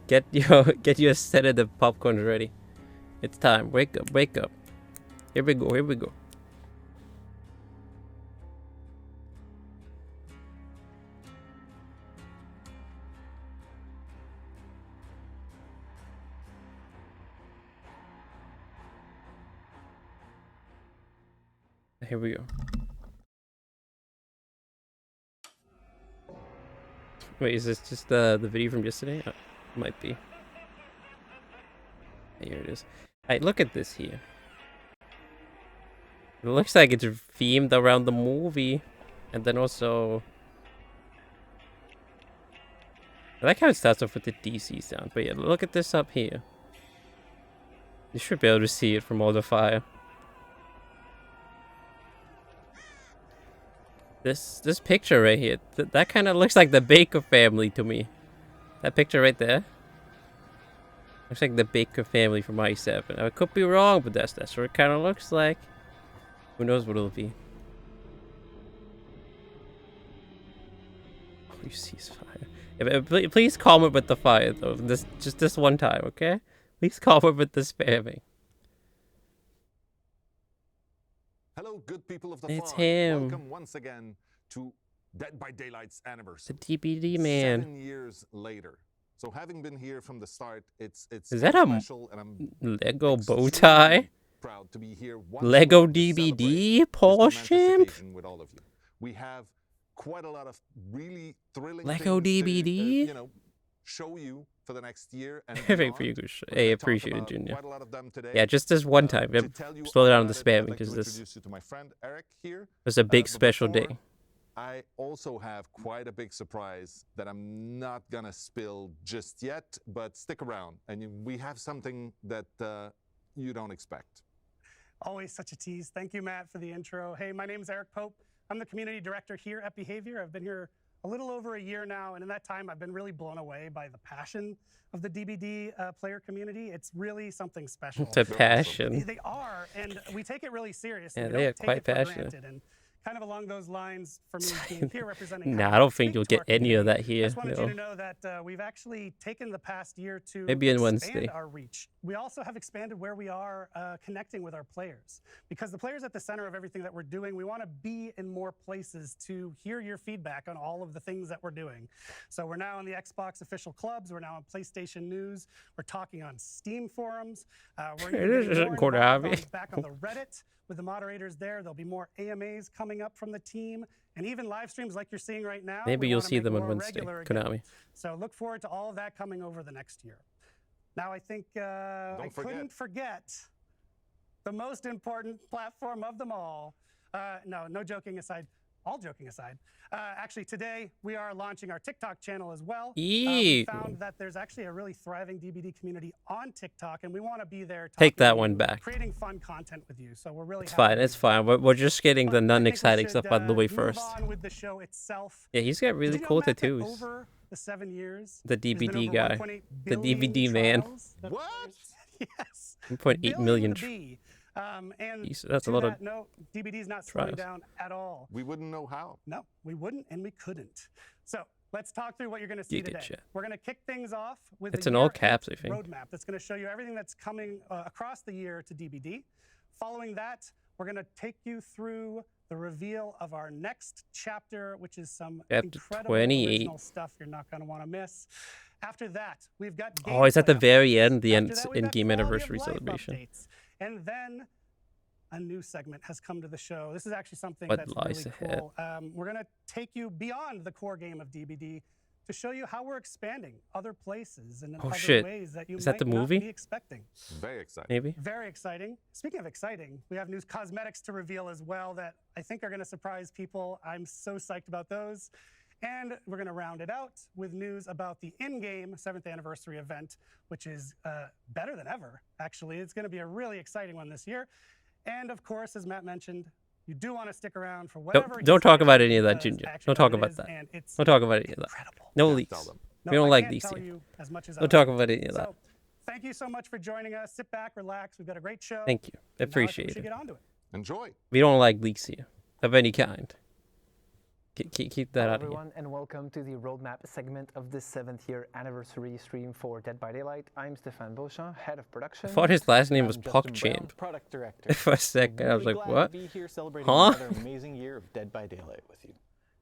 Get your sedative popcorn ready. It's time. Wake up, wake up. Here we go, here we go. Here we go. Wait, is this just the video from yesterday? Oh, might be. Here it is. Alright, look at this here. It looks like it's themed around the movie. And then also... I like how it starts off with the DC sound. But yeah, look at this up here. You should be able to see it from all the fire. This picture right here, that kind of looks like the Baker family to me. That picture right there. Looks like the Baker family from I-7. I could be wrong, but that's what it kind of looks like. Who knows what it'll be? Oh, you see fire. Please comment with the fire though. Just this one time, okay? Please comment with the spamming. Hello, good people of the It's farm. him. Welcome once again to Dead by Daylight's anniversary. The DBD man. 7 years later. So having been here from the start, it's Is that a special, and I'm Lego bow tie? proud to be here once Lego more to DBD? celebrate Paul this momentous Shimp? occasion with all of you. We have quite a lot of really thrilling Lego things DBD? to, show you for the next year and Very beyond. Hey, We're gonna talk appreciate it, about Junior. quite a lot of them today. Yeah, just this one time. To tell you Slow all down the about it, I'd spamming like to because this introduce you to my friend Eric here. was a big But special before, day. I also have quite a big surprise that I'm not gonna spill just yet, but stick around, and we have something that you don't expect. Always such a tease. Thank you, Matt, for the intro. Hey, my name is Eric Pope. I'm the community director here at Behavior. I've been here a little over a year now, and in that time, I've been really blown away by the passion of the DBD player community. It's really something special. It's a passion. They are, and we take it really seriously. Yeah, We they don't are take quite it for passionate. granted. And kind of along those lines, for me being here representing. Nah, I don't think you'll get any of that I here. just wanted you No. to know that we've actually taken the past year to Maybe on expand Wednesday. our reach. We also have expanded where we are connecting with our players, because the players at the center of everything that we're doing. We want to be in more places to hear your feedback on all of the things that we're doing. So we're now on the Xbox official clubs. We're now on PlayStation News. We're talking on Steam forums. We're It is getting more quarter involved hobby. back on the Reddit with the moderators there. There'll be more AMAs coming up from the team, and even live streams like you're seeing right now. Maybe we you'll wanna see make them on more Wednesday. regular again. Konami. So look forward to all of that coming over the next year. Now, I think I couldn't forget the most important platform of them all. No joking aside. All joking aside, actually today we are launching our TikTok channel as well. We found that there's actually a really thriving DBD community on TikTok, and we want to be there. Take that to one you, back. creating fun content with you. So we're really. It's happy fine. to It's do fine. that. We're just getting the But I think we non-exciting should, stuff out of the way move first. on with the show itself. Yeah, he's got really Did you know, cool Matt, that tattoos. over the 7 years, The there's been DBD over guy. 1.8 The billion DVD man. trials that- What? Yes. 1.8 million. And That's to a lot of that note, DBD's not slowing trials. down at all. We wouldn't know how. No, we wouldn't and we couldn't. So let's talk through what you're going to see You today. getcha. We're going to kick things off with It's the in all year caps, eight I think. roadmap that's going to show you everything that's coming across the year to DBD. Following that, we're going to take you through the reveal of our next chapter, which is some Chapter incredible 28. original stuff you're not going to want to miss. After that, we've got Oh, it's at the gameplay very updates. end, the After that, we've got in-game quality of anniversary life celebration. updates. And then a new segment has come to the show. This is actually something What that's lies really ahead? cool. We're going to take you beyond the core game of DBD to show you how we're expanding other places and in Oh, other shit. ways that you Is might that the not movie? be expecting. Very exciting. Maybe. Very exciting. Speaking of exciting, we have new cosmetics to reveal as well that I think are going to surprise people. I'm so psyched about those. And we're going to round it out with news about the in-game 7th anniversary event, which is better than ever, actually. It's going to be a really exciting one this year. And of course, as Matt mentioned, you do want to stick around for whatever. Don't talk he's about saying, any of that, because Ginger. actually Don't talk what it about is, that. and it's Don't talk about any of that. incredible. No Yeah, leaks. tell them. No, We don't I like can't leaks tell here. you as much as I Don't would talk like. about any of that. So, thank you so much for joining us. Sit back, relax. We've got a great show. Thank you. And now I think we Appreciate should it. get on to it. Enjoy. We don't like leaks here of any kind. Keep that Hello out of here. everyone, and welcome to the roadmap segment of this 7th year anniversary stream for Dead by Daylight. I'm Stéphane Beauchamp, head of production. I thought his last name I'm was Justin PogChamp. Brown, product director. For a second, I was Really like, glad what? to be here celebrating Huh? another amazing year of Dead by Daylight with you.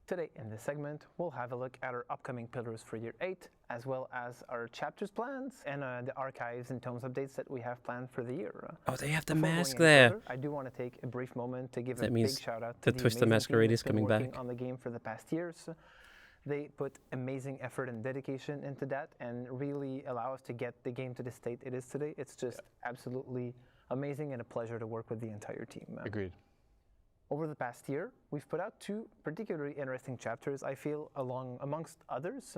Today in this segment, we'll have a look at our upcoming pillars for year 8, as well as our chapters plans and the archives and tomes updates that we have planned for the year. Oh, they have the Before going mask any there. further, I do want to take a brief moment to give That a big means shout out the to the Twist the amazing Masquerade team is that's been coming working back. on the game for the past years. They put amazing effort and dedication into that and really allow us to get the game to the state it is today. It's just absolutely amazing and a pleasure to work with the entire team. Agreed. Over the past year, we've put out 2 particularly interesting chapters, I feel, amongst others.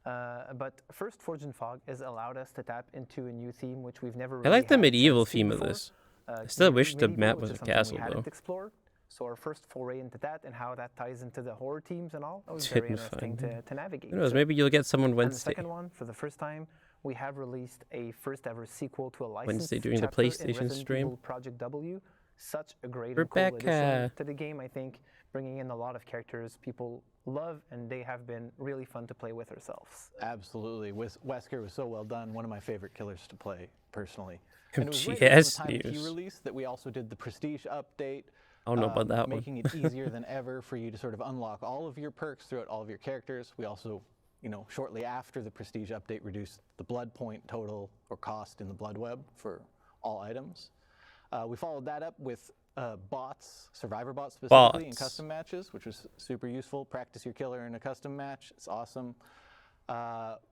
But first, Forge and Fog has allowed us to tap into a new theme which we've never really I like the had a medieval chance to theme of before. this. I still wish the Medieval, map which was is a something castle, we hadn't though. explored. So our first foray into that and how that ties into the horror themes and all, that was It's very hidden interesting fun. to navigate. Who knows? Maybe you'll get someone And the Wednesday. second one, for the first time, we have released a first ever sequel to a licensed Wednesday during the chapter in PlayStation Resident stream. Evil Project W. Such a great and cool Rebecca. addition to the game, I think, bringing in a lot of characters people love, and they have been really fun to play with ourselves. Absolutely. Wesker was so well done. One of my favorite killers to play, personally. And it was right GS around the time he news. released that we also did the Prestige update. I don't know about that one. Making it easier than ever for you to sort of unlock all of your perks throughout all of your characters. We also, shortly after the Prestige update, reduced the blood point total or cost in the blood web for all items. We followed that up with bots, survivor bots specifically, in custom matches, which was super useful. Practice your killer in a custom match. It's awesome.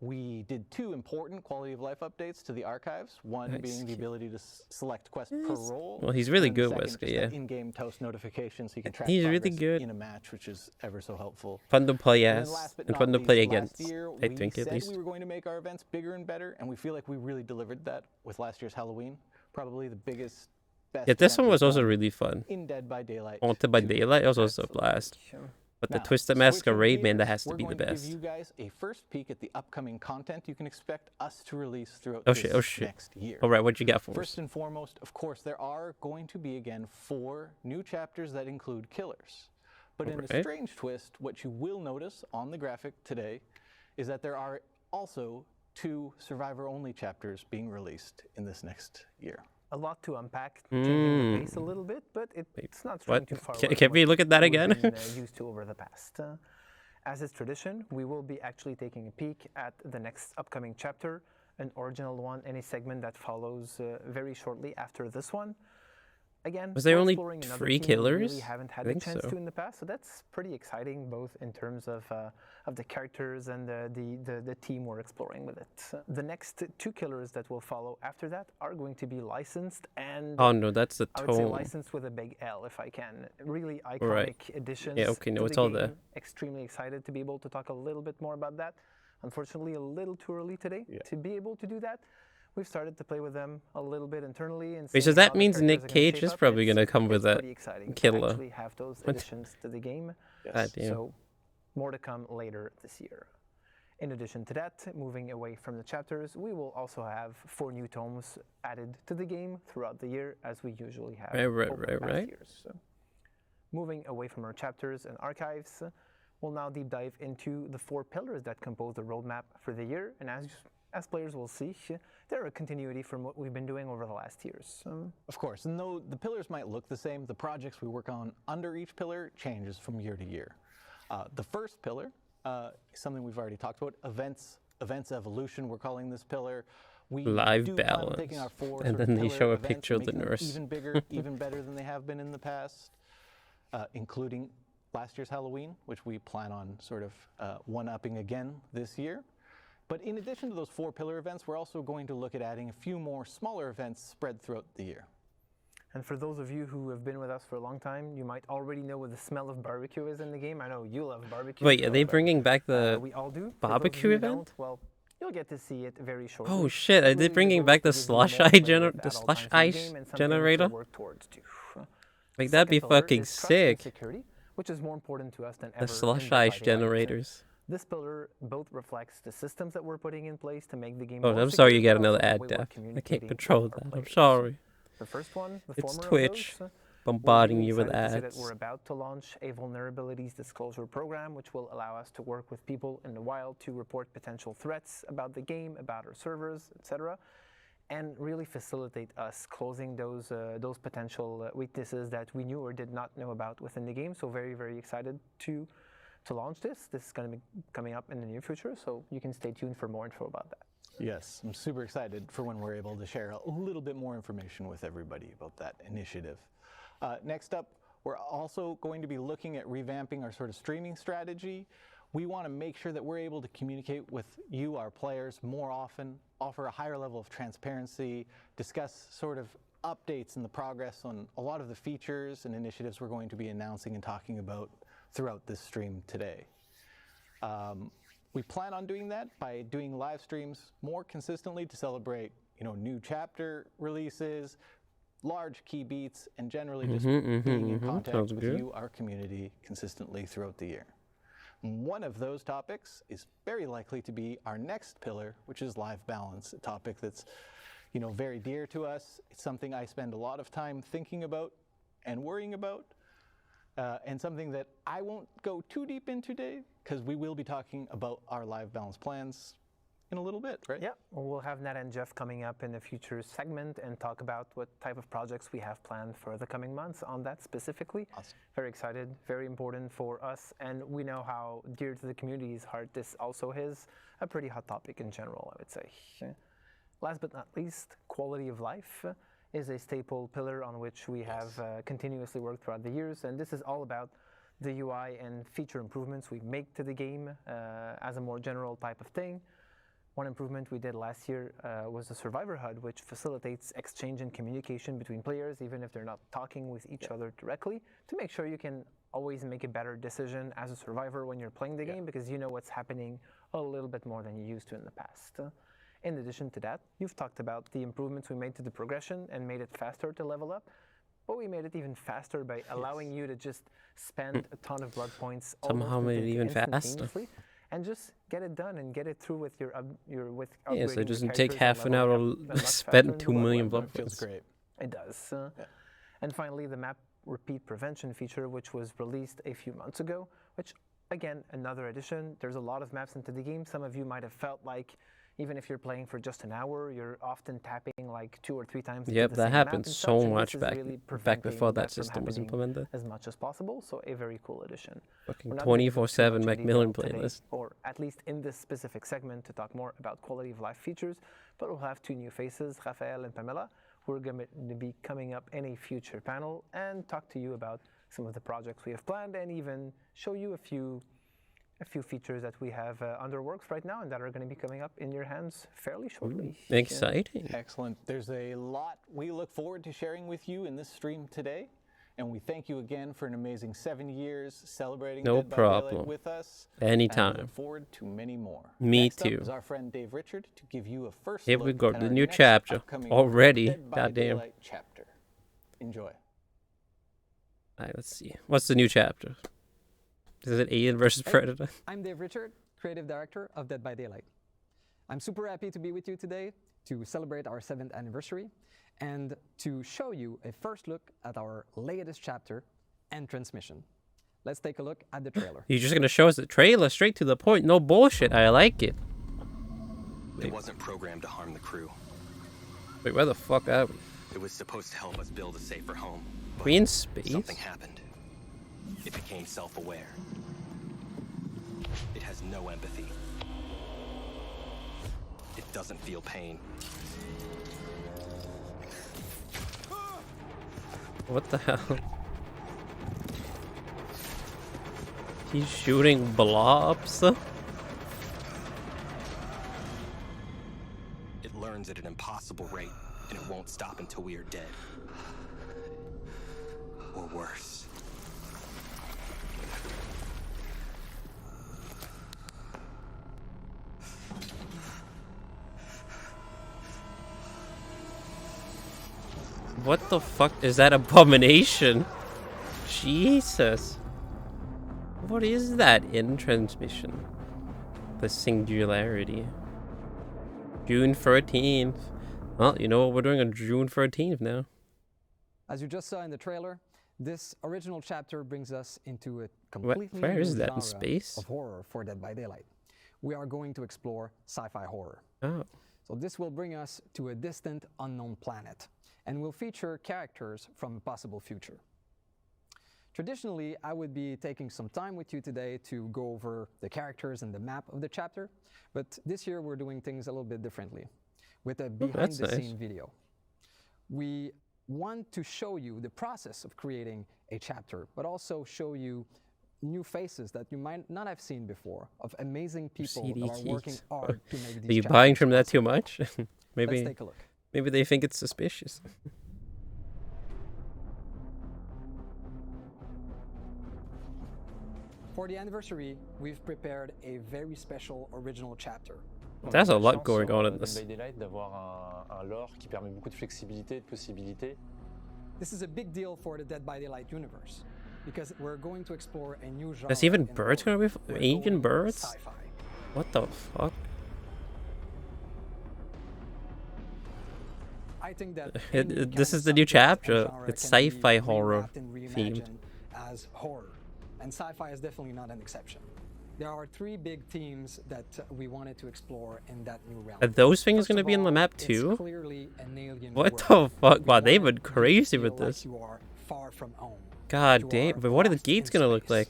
We did 2 important quality of life updates to the archives. One being the ability to select quest per role. Well, he's really and the good, second, Wesker, just yeah. that in-game toast notification so you can track He's really progress good. in a match, which is ever so helpful. Fun to play And then as, last but and not fun to least, play last against, year, I think, we at said least. we were going to make our events bigger and better, and we feel like we really delivered that with last year's Halloween. Probably the biggest, best. Yeah, this event one was we've also done really fun. in Dead by Daylight. Haunted by 2. Daylight was also a blast. But the Now, Twisted switching Masquerade, man, that gears, has to we're be the going to best. give you guys a first peek at the upcoming content you can expect us to release throughout Oh this shit, oh shit. next year. Alright, what you got for us? First and foremost, of course, there are going to be again 4 new chapters that include killers. But in a Alright. strange twist, what you will notice on the graphic today is that there are also 2 survivor-only chapters being released in this next year. A lot to unpack, changing the pace a little bit, but it's not straying What? too far Can- away can from we what look at that we've again? been, used to over the past. As is tradition, we will be actually taking a peek at the next upcoming chapter, an original one, any segment that follows very shortly after this one. Again, Was there we're only exploring another 3 theme we really killers? haven't I had the think chance so. to in the past, so that's pretty exciting, both in terms of the characters and the team we're exploring with it. The next 2 killers that will follow after that are going to be licensed and Oh no, that's the I would say tone. licensed with a big L, if I can. Really iconic Right. additions. Yeah, okay, no, to it's the all game. there. Extremely excited to be able to talk a little bit more about that. Unfortunately, a little too early today to be able to do that. We've started to play with them a little bit internally and Wait, so seeing that how the means characters Nick are gonna Cage shape is up. probably It's- gonna come with it's a pretty exciting killer. to actually have those What? additions to the game. God damn. So more to come later this year. In addition to that, moving away from the chapters, we will also have 4 new tomes added to the game throughout the year, as we usually have over the past years. So, moving away from our chapters and archives, we'll now deep dive into the 4 pillars that compose the roadmap for the year. And as players will see, they're a continuity from what we've been doing over the last years. Of course, and though the pillars might look the same, the projects we work on under each pillar changes from year to year. The first pillar is something we've already talked about, events evolution, we're calling this pillar. We Live do plan on balance. taking our 4 And sort of then they pillar show a events picture and of the making them nurse. even bigger, even better than they have been in the past, including last year's Halloween, which we plan on sort of one-upping again this year. But in addition to those 4 pillar events, we're also going to look at adding a few more smaller events spread throughout the year. And for those of you who have been with us for a long time, you might already know what the smell of barbecue is in the game. I know you love barbecue. Wait, are they but, bringing back the we all do. For those of barbecue you who event? don't, well, you'll get to see it very shortly. Oh shit, are they Really, the bringing goal back the is to give you more slush flavor the at all slush times in the ice game and something to generator? work towards too. Like that'd be Second pillar fucking is trust and sick. security, which is more important to us than ever. The in slush Dead by ice Daylight. generators. This pillar both reflects the systems that we're putting in place to make the game Oh, more I'm sorry you secure, got but another also the ad way we're death. I can't communicating control with our that. I'm players. sorry. The first one, the It's former Twitch. of those, bombarding really you with excited to say that ads. we're about to launch a vulnerabilities disclosure program, which will allow us to work with people in the wild to report potential threats about the game, about our servers, etc., and really facilitate us closing those potential weaknesses that we knew or did not know about within the game. So very, very excited to launch this. This is going to be coming up in the near future, so you can stay tuned for more info about that. Yes, I'm super excited for when we're able to share a little bit more information with everybody about that initiative. Next up, we're also going to be looking at revamping our sort of streaming strategy. We want to make sure that we're able to communicate with you, our players, more often, offer a higher level of transparency, discuss sort of updates and the progress on a lot of the features and initiatives we're going to be announcing and talking about throughout this stream today. We plan on doing that by doing live streams more consistently to celebrate, new chapter releases, large key beats, and generally just being in contact with you, our community, consistently throughout the year. One of those topics is very likely to be our next pillar, which is live balance, a topic that's, very dear to us. It's something I spend a lot of time thinking about and worrying about, and something that I won't go too deep into today, because we will be talking about our live balance plans in a little bit, right? Yeah, we'll have Nat and Jeff coming up in a future segment and talk about what type of projects we have planned for the coming months on that specifically. Awesome. Very excited, very important for us, and we know how dear to the community's heart this also is a pretty hot topic in general, I would say. Last but not least, quality of life is a staple pillar on which we have continuously worked throughout the years, and this is all about the UI and feature improvements we make to the game as a more general type of thing. One improvement we did last year was the Survivor HUD, which facilitates exchange and communication between players, even if they're not talking with each other directly, to make sure you can always make a better decision as a survivor when you're playing the game, because you know what's happening a little bit more than you used to in the past. In addition to that, you've talked about the improvements we made to the progression and made it faster to level up, but we made it even faster by allowing you to just spend a ton of blood points Somehow made it even faster. And just get it done and get it through with your with Yeah, so upgrading it doesn't your take characters half and an hour leveling up to much faster spend in the 2 million blood blood Feels points. great. It does. And finally, the map repeat prevention feature, which was released a few months ago, which, again, another addition. There's a lot of maps into the game. Some of you might have felt like even if you're playing for just an hour, you're often tapping like 2 or 3 times. Yep, the that same happened map and so such, and much this is back really back before preventing that from system was happening implemented. as much as possible. So a very cool addition. Fucking We're not gonna go too 24/7 much in Macmillan detail today, playlist. or at least in this specific segment, to talk more about quality of life features, but we'll have 2 new faces, Rafael and Pamela, who are going to be coming up in a future panel and talk to you about some of the projects we have planned and even show you a few features that we have under works right now and that are going to be coming up in your hands fairly shortly. Exciting. Excellent. There's a lot we look forward to sharing with you in this stream today. And we thank you again for an amazing 7 years celebrating No Dead by Daylight problem. with us. Anytime. And we look forward to many more. Me Next too. Up is our friend Dave Richard to give you a first Here look we go, at the our new next chapter. upcoming Already. Dead by Goddamn. Daylight chapter. Enjoy. Alright, let's see. What's the new chapter? Is it Alien versus Predator? I'm Dave Richard, Creative Director of Dead by Daylight. I'm super happy to be with you today to celebrate our 7th anniversary and to show you a first look at our latest chapter and transmission. Let's take a look at the trailer. You're just gonna show us the trailer, straight to the point, no bullshit. I like it. It wasn't programmed to harm the crew. Wait, where the fuck are we? It was supposed to help us build a safer home. But We in space? something happened. It became self-aware. It has no empathy. It doesn't feel pain. What the hell? He's shooting blobs? It learns at an impossible rate, and it won't stop until we are dead. Or worse. What the fuck is that abomination? Jesus. What is that in transmission? The singularity. June 13th. Well, you know what we're doing on June 13th now. As you just saw in the trailer, This original chapter brings us into a completely where is new that in genre space? of horror for Dead by Daylight. We are going to explore sci-fi horror. Oh. So this will bring us to a distant, unknown planet, and will feature characters from a possible future. Traditionally, I would be taking some time with you today to go over the characters and the map of the chapter, but this year we're doing things a little bit differently, with a behind-the-scene video. We want to show you the process of creating a chapter, but also show you new faces that you might not have seen before, of amazing people that are working hard to make these. Are you buying from that too much? Maybe. Let's take a look. Maybe they think it's suspicious. For the anniversary, we've prepared a very special original chapter. There's a lot going on in this. D'avoir un lore qui permet beaucoup de flexibilité, de possibilités. This is a big deal for the Dead by Daylight universe, because we're going to explore a new genre. There's even birds gonna be Asian birds? Sci-fi. What the fuck? I think that this is the new chapter. It's sci-fi horror themed. As horror, and sci-fi is definitely not an exception. There are three big themes that we wanted to explore in that new realm. Are those things going to be on the map too? Clearly an alien what world. the fuck? Wow, they've been crazy with Like this. you are far from home. God damn, but what are the gates going to look like?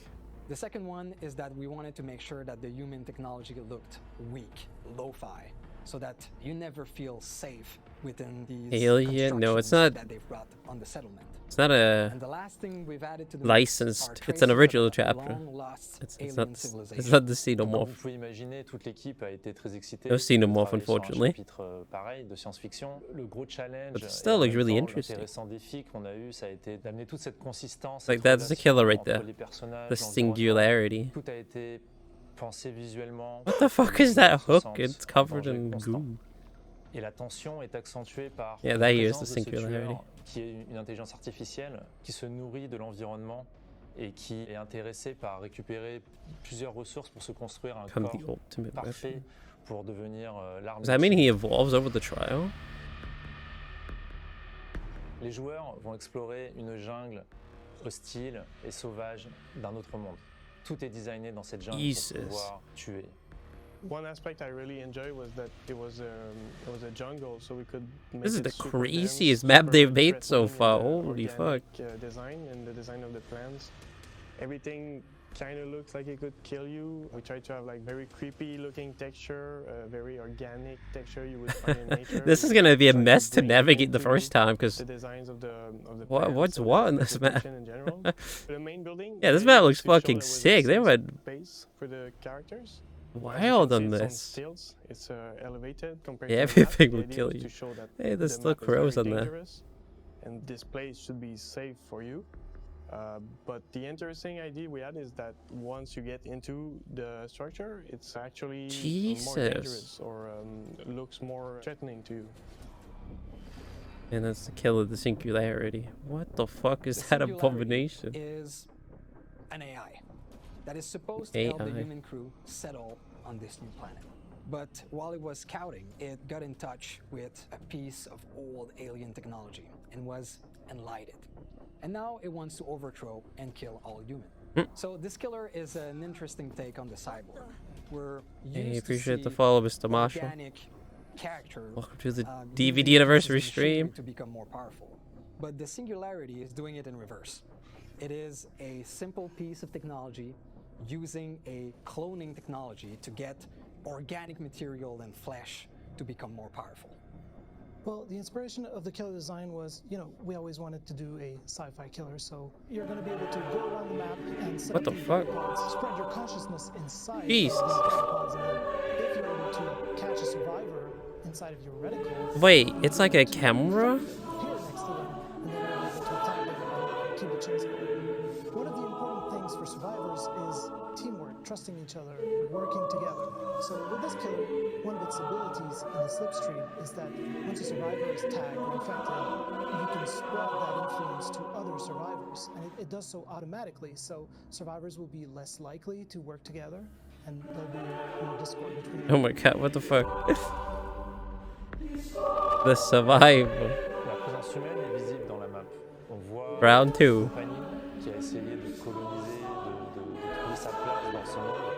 The second one is that we wanted to make sure that the human technology looked weak, lo-fi, so that you never feel safe within these Alien? No, it's not. that they've brought on the settlement. It's not a And the last thing we've added to the licensed. It's an original chapter. It's not the xenomorph. Vous pouvez imaginer, toute l'équipe a été très excitée. No xenomorph, unfortunately. Chapitre pareil de science-fiction. Le gros challenge. But it still looks really interesting. L'intéressant défi qu'on a eu, ça a été d'amener toute cette consistance. Like that's the killer right there. The singularity. Tout a été pensé visuellement. What the fuck is that hook? It's covered in goo. Et la tension est accentuée par yeah, la that is présence the de ce singularity. tueur qui est une intelligence artificielle qui se nourrit de l'environnement et qui est intéressé par récupérer plusieurs ressources pour se construire un Come corps the ultimate parfait weapon. pour devenir l'arme. Does that mean he evolves over the trial? Les joueurs vont explorer une jungle hostile et sauvage d'un autre monde. Tout est designé dans cette jungle pour pouvoir tuer. One aspect I really enjoyed was that it was a jungle, so we could make This is it the super craziest dense, map super they've made so threatening far. in the Holy fuck. organic, design and the design of the plants. Everything kind of looks like it could kill you. We tried to have like very creepy looking texture, very organic texture you would find in nature. This is gonna be a mess to navigate the first time because the designs of the what's what in this map? in general. The main building. Yeah, this map looks to show fucking there was a sick. They sense went of base for the characters. wild on It's on this. stilts. It's elevated compared Yeah, to the map. everything The will idea kill was you. to show that Hey, there's the still map is very crows on there. dangerous, and this place should be safe for you. But the interesting idea we had is that once you get into the structure, it's actually more dangerous or looks more threatening to you. And that's the kill of the singularity. What the fuck is that abomination? Is an AI that is supposed to help the AI. human crew settle on this new planet. But while it was scouting, it got in touch with a piece of old alien technology and was enlightened. And now it wants to overthrow and kill all human. So this killer is an interesting take on the cyborg. We're used Hey, appreciate to the see follow, Mr. Marshall. organic character. Welcome to the using DVD anniversary pieces of machinery stream. to become more powerful. But the singularity is doing it in reverse. It is a simple piece of technology using a cloning technology to get organic material and flesh to become more powerful. Well, the inspiration of the killer design was, you know, we always wanted to do a sci-fi killer, so you're going to be able to go around the map and What the fuck? spread your consciousness inside Jesus. of these pods, and then if you're able to catch a survivor inside of your reticle, Wait, it's like a camera? appear next to them, and then you're able to attack them and keep the chase going. One of the important things for survivors is teamwork, trusting each other, working together. So with this killer, one of its abilities in the slipstream is that once a survivor is tagged or infected, you can spread that influence to other survivors. And it does so automatically, so survivors will be less likely to work together, and there'll be more discord between them. Oh my god, what the fuck? The survival. La présence humaine est visible dans la map. On voit Round 2. compagnie qui a essayé de coloniser, de trouver sa place dans ce monde.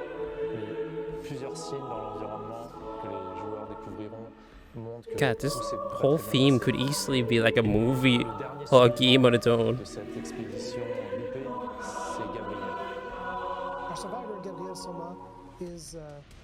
Mais plusieurs signes dans l'environnement que les joueurs découvriront montrent que God, this tout s'est pas whole très bien theme passé. could easily be like a movie Le dernier or a survivant game on its own. de cette expédition loupée, c'est Gabriel. Our survivor, Gabriel Soma, is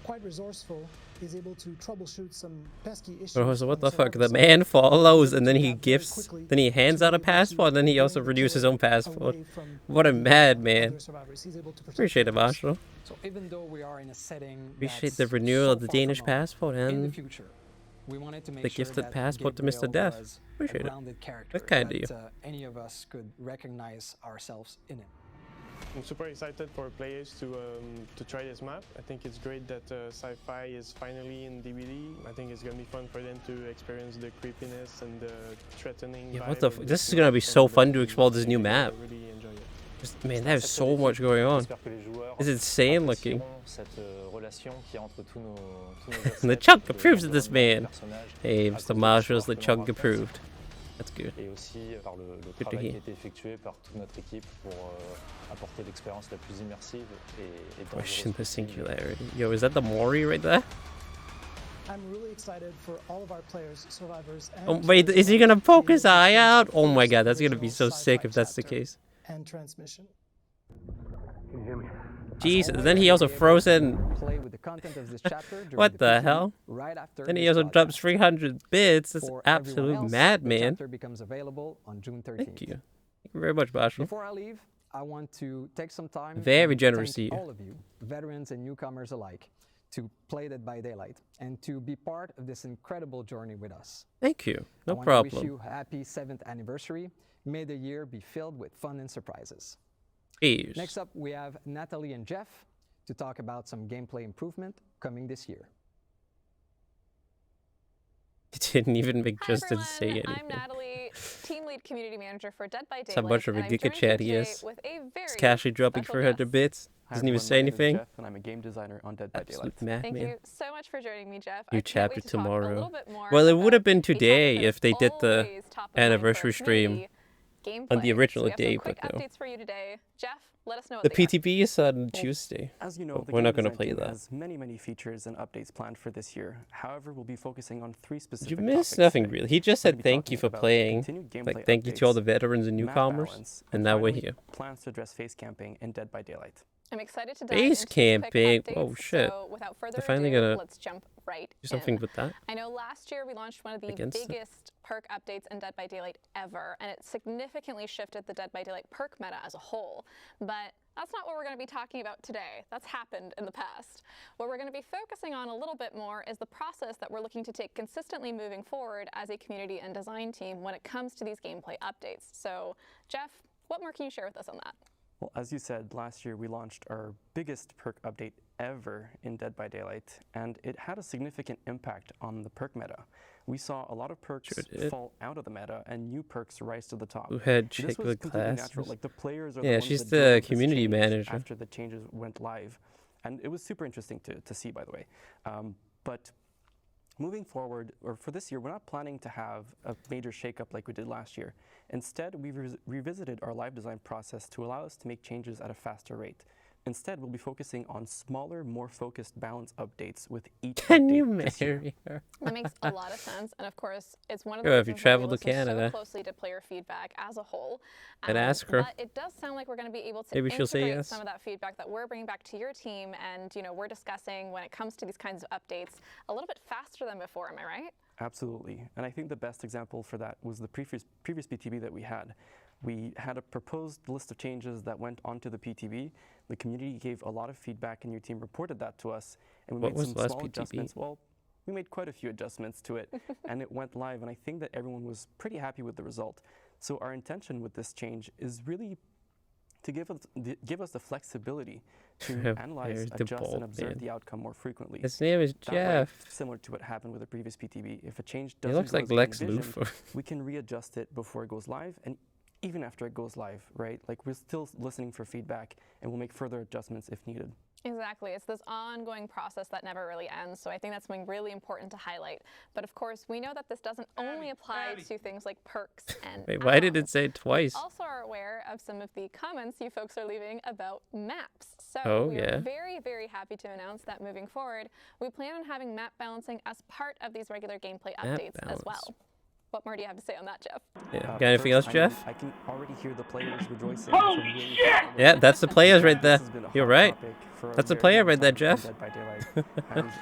quite resourceful. He's able to troubleshoot some pesky issues. Bro, so what the and fuck? The survive man himself. follows He's and able then to he adapt very gives, quickly then he hands to out a be able to passport, and then he also bring the produces his killer own passport. away from What a the madman. other survivors. He's able to protect Appreciate it, others. Marshall. So even though we are in a setting Appreciate that's the renewal so of the far from Danish home, passport in the and future, we wanted to make the sure gifted that passport to Mr. Gabriel Death. was Appreciate a it. grounded character That's kind of you. that any of us could recognize ourselves in it. I'm super excited for players to try this map. I think it's great that sci-fi is finally in DVD. I think it's gonna be fun for them to experience the creepiness and the threatening. Yeah, what the this is gonna be so fun to explore this new map. Really enjoy it. Just, man, there's so much going on. It's insane looking. And the chunk approves of this man. Hey, Mr. Marshall's the chunk approved. That's good. Et aussi par le Good to travail qui hear. a été effectué par toute notre équipe pour apporter l'expérience la plus immersive et Question dangereuse the possible. singularity. Yo, is that the Mori right there? I'm really excited for all of our players, survivors, and Oh, wait, is he gonna poke his eye out? Oh my god, that's gonna be so original sick sci-fi if that's the chapter case. and transmission. Can you hear me? Jesus, then he also froze in. Play with the content of this chapter during What the PTB hell? Right after Then he this also drops broadcast. 300 bits. That's For everyone absolute else, madman. The chapter becomes available on June 13th. Thank you. Thank you very much, Marshall. Before I leave, I want to take some time Very and generous thank of you. all of you, veterans and newcomers alike, to play Dead by Daylight and to be part of this incredible journey with us. Thank you. No I want to wish problem. you a happy 7th anniversary. May the year be filled with fun and surprises. Cheers. Next up, we have Natalie and Jeff to talk about some gameplay improvement coming this year. He didn't even make Hi Justin everyone, say anything. I'm Natalie, Team Lead Community Manager for Dead by Daylight. That's how much of a and I'm giga joined chat here he today is. with a very He's casually dropping special 300 guest. bits. Hi Doesn't even everyone, say my name is anything. Jeff, and I'm a game designer on Dead by Absolute Daylight. Thank madman. you so much for joining me, Jeff. New I can't chapter wait to talk a tomorrow. little bit more Well, it would have about been a topic today that if they is did the always top of mind for our anniversary stream community, on gameplay. the original So we have day, some quick but no. updates for you today. Jeff, let us know what The they are. PTB is on Tuesday. As you know, but the we're game not going to design play team that. has many features and updates planned for this year. However, we'll be focusing on 3 You specific missed topics nothing today. really. He just We're said gonna be thank you talking for about playing. continued gameplay Like thank you to all the updates, veterans and map newcomers. balance, And now we're finally, here. plans to address face camping in Dead by Daylight. I'm excited to dive Base into these quick camping. updates, Oh shit. So without further They're finally ado, gonna let's jump right do something in. with that. I know last year we launched one of the Against it? biggest perk updates in Dead by Daylight ever, and it significantly shifted the Dead by Daylight perk meta as a whole. But that's not what we're going to be talking about today. That's happened in the past. What we're going to be focusing on a little bit more is the process that we're looking to take consistently moving forward as a community and design team when it comes to these gameplay updates. So, Jeff, what more can you share with us on that? Well, as you said, last year we launched our biggest perk update ever in Dead by Daylight, and it had a significant impact on the perk meta. We saw a lot of perks fall out of the meta and new perks rise to the top. Who had This chick was with completely glasses? natural. Like the players are Yeah, the ones she's that the drove this community change manager. after the changes went live, and it was super interesting to see, by the way. But moving forward, or for this year, we're not planning to have a major shakeup like we did last year. Instead, we've revisited our live design process to allow us to make changes at a faster rate. Instead, we'll be focusing on smaller, more focused balance updates with each Can update you this year. marry her? That makes a lot of sense, and of course, it's one of Yo, the if you reasons why we travel to listen Canada so closely to player feedback as a whole. and ask her. But it does sound like we're going to be able to Maybe she'll say integrate yes. some of that feedback that we're bringing back to your team, and we're discussing when it comes to these kinds of updates a little bit faster than before. Am I right? Absolutely, and I think the best example for that was the previous PTB that we had. We had a proposed list of changes that went onto the PTB. The community gave a lot of feedback, and your team reported that to us. And we What made was some the last small PTB? adjustments. Well, we made quite a few adjustments to it, and it went live. And I think that everyone was pretty happy with the result. So our intention with this change is really to give us the flexibility to analyze, There's the adjust, bald and observe man. the outcome more frequently. His name is That way, Jeff. similar to what happened with the previous PTB, if a change He doesn't looks go like as we Lex envisioned, Luthor. we can readjust it before it goes live, and even after it goes live, right? Like, we're still listening for feedback, and we'll make further adjustments if needed. Exactly. It's this ongoing process that never really ends. So I think that's something really important to highlight. But of course, we know that this doesn't only apply to things like perks and Wait, why did it say it twice? We also are aware of some of the comments you folks are leaving about maps. So we are very, very happy to announce that moving forward, we plan on having map balancing as part of these regular gameplay updates as well. What more do you have to say on that, Jeff? Yeah. Got anything else, Jeff? I can already hear the players rejoicing. Holy shit! Yeah, that's the players right there. You're right. That's the player right there, Jeff.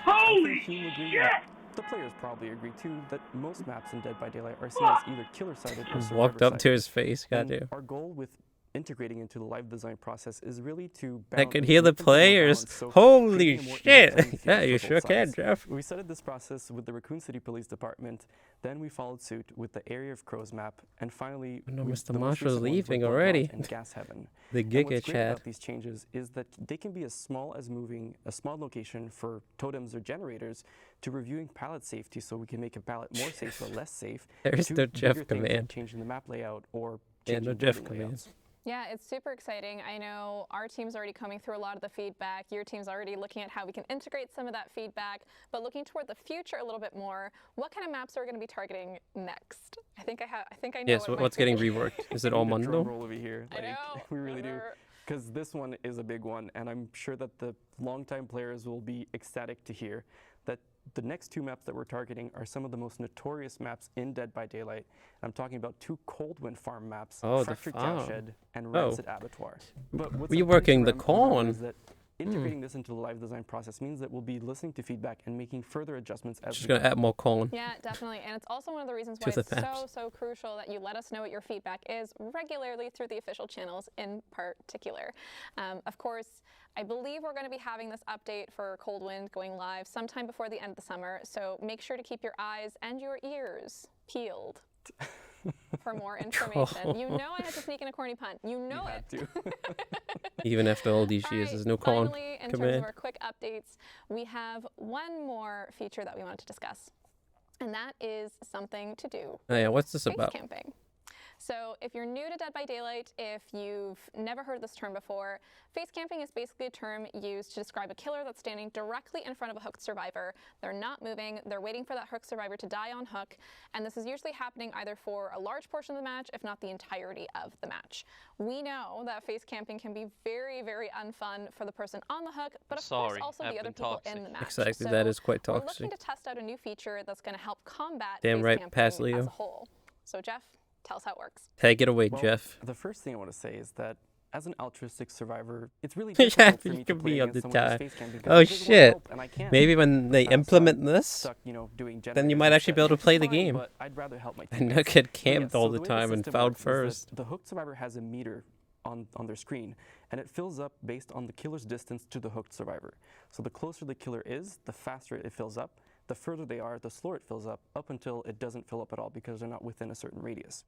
Holy shit! The players probably agree too that most maps in Dead by Daylight are seen as either killer-sided or survivor-sided. Walked up to his face, goddamn. Our goal with integrating into the live design process is really to I could hear the players. Holy shit! Yeah, you sure can, Jeff. We started this process with the Raccoon City Police Department, then we followed suit with the Area of Crows map, and finally, no, Mr. Marshall's leaving already. And Gas Heaven. The Giga Chat. What's great about these changes is that they can be as small as moving a small location for totems or generators to reviewing pallet safety, so we can make a pallet more safe or less safe. There's to no Jeff bigger things like command. changing the map layout or Yeah, no Jeff command. Yeah, it's super exciting. I know our team's already coming through a lot of the feedback. Your team's already looking at how we can integrate some of that feedback. But looking toward the future a little bit more, what kind of maps are we going to be targeting next? I think I know. Yes, what's getting reworked? Is it all Mundo? Roll over here. I know. We really do. Because this one is a big one, and I'm sure that the longtime players will be ecstatic to hear that the next two maps that we're targeting are some of the most notorious maps in Dead by Daylight. I'm talking about two Coldwind farm maps, Fractured Cowshed and Rancid Abattoir. But what's reworking the corn. Is that integrating this into the live design process means that we'll be listening to feedback and making further adjustments as Just gonna add more corn. Yeah, definitely. And it's also one of the reasons why it's so crucial that you let us know what your feedback is regularly through the official channels in particular. Of course, I believe we're going to be having this update for Coldwind going live sometime before the end of the summer, so make sure to keep your eyes and your ears peeled for more information. You know I had to sneak in a corny pun. You know it. Even after all these years, there's no corn. Finally, in terms of our quick updates, we have one more feature that we wanted to discuss, and that is something to do with what's this about? face camping. So if you're new to Dead by Daylight, if you've never heard this term before, face camping is basically a term used to describe a killer that's standing directly in front of a hooked survivor. They're not moving, they're waiting for that hooked survivor to die on hook, and this is usually happening either for a large portion of the match, if not the entirety of the match. We know that face camping can be very, very unfun for the person on the hook, but of course also the other people in the match. Exactly, so that is quite toxic. We're looking to test out a new feature that's going to help combat Damn face right, camping pass Leo. as a whole. So Jeff, tell us how it works. Take it away, Well, Jeff. The first thing I want to say is that as an altruistic survivor, it's really Yeah, difficult for me you to could play be on against the someone who's time. face camping Oh because they shit. help, and I can't. Maybe when they So implement I'm this, stuck, doing then you might actually be able to play the fine, game. But I'd rather help my And not teammates. get But camped all so the way time and system fouled works is that first. The hooked survivor has a meter on their screen, and it fills up based on the killer's distance to the hooked survivor. So the closer the killer is, the faster it fills up. The further they are, the slower it fills up until it doesn't fill up at all because they're not within a certain radius.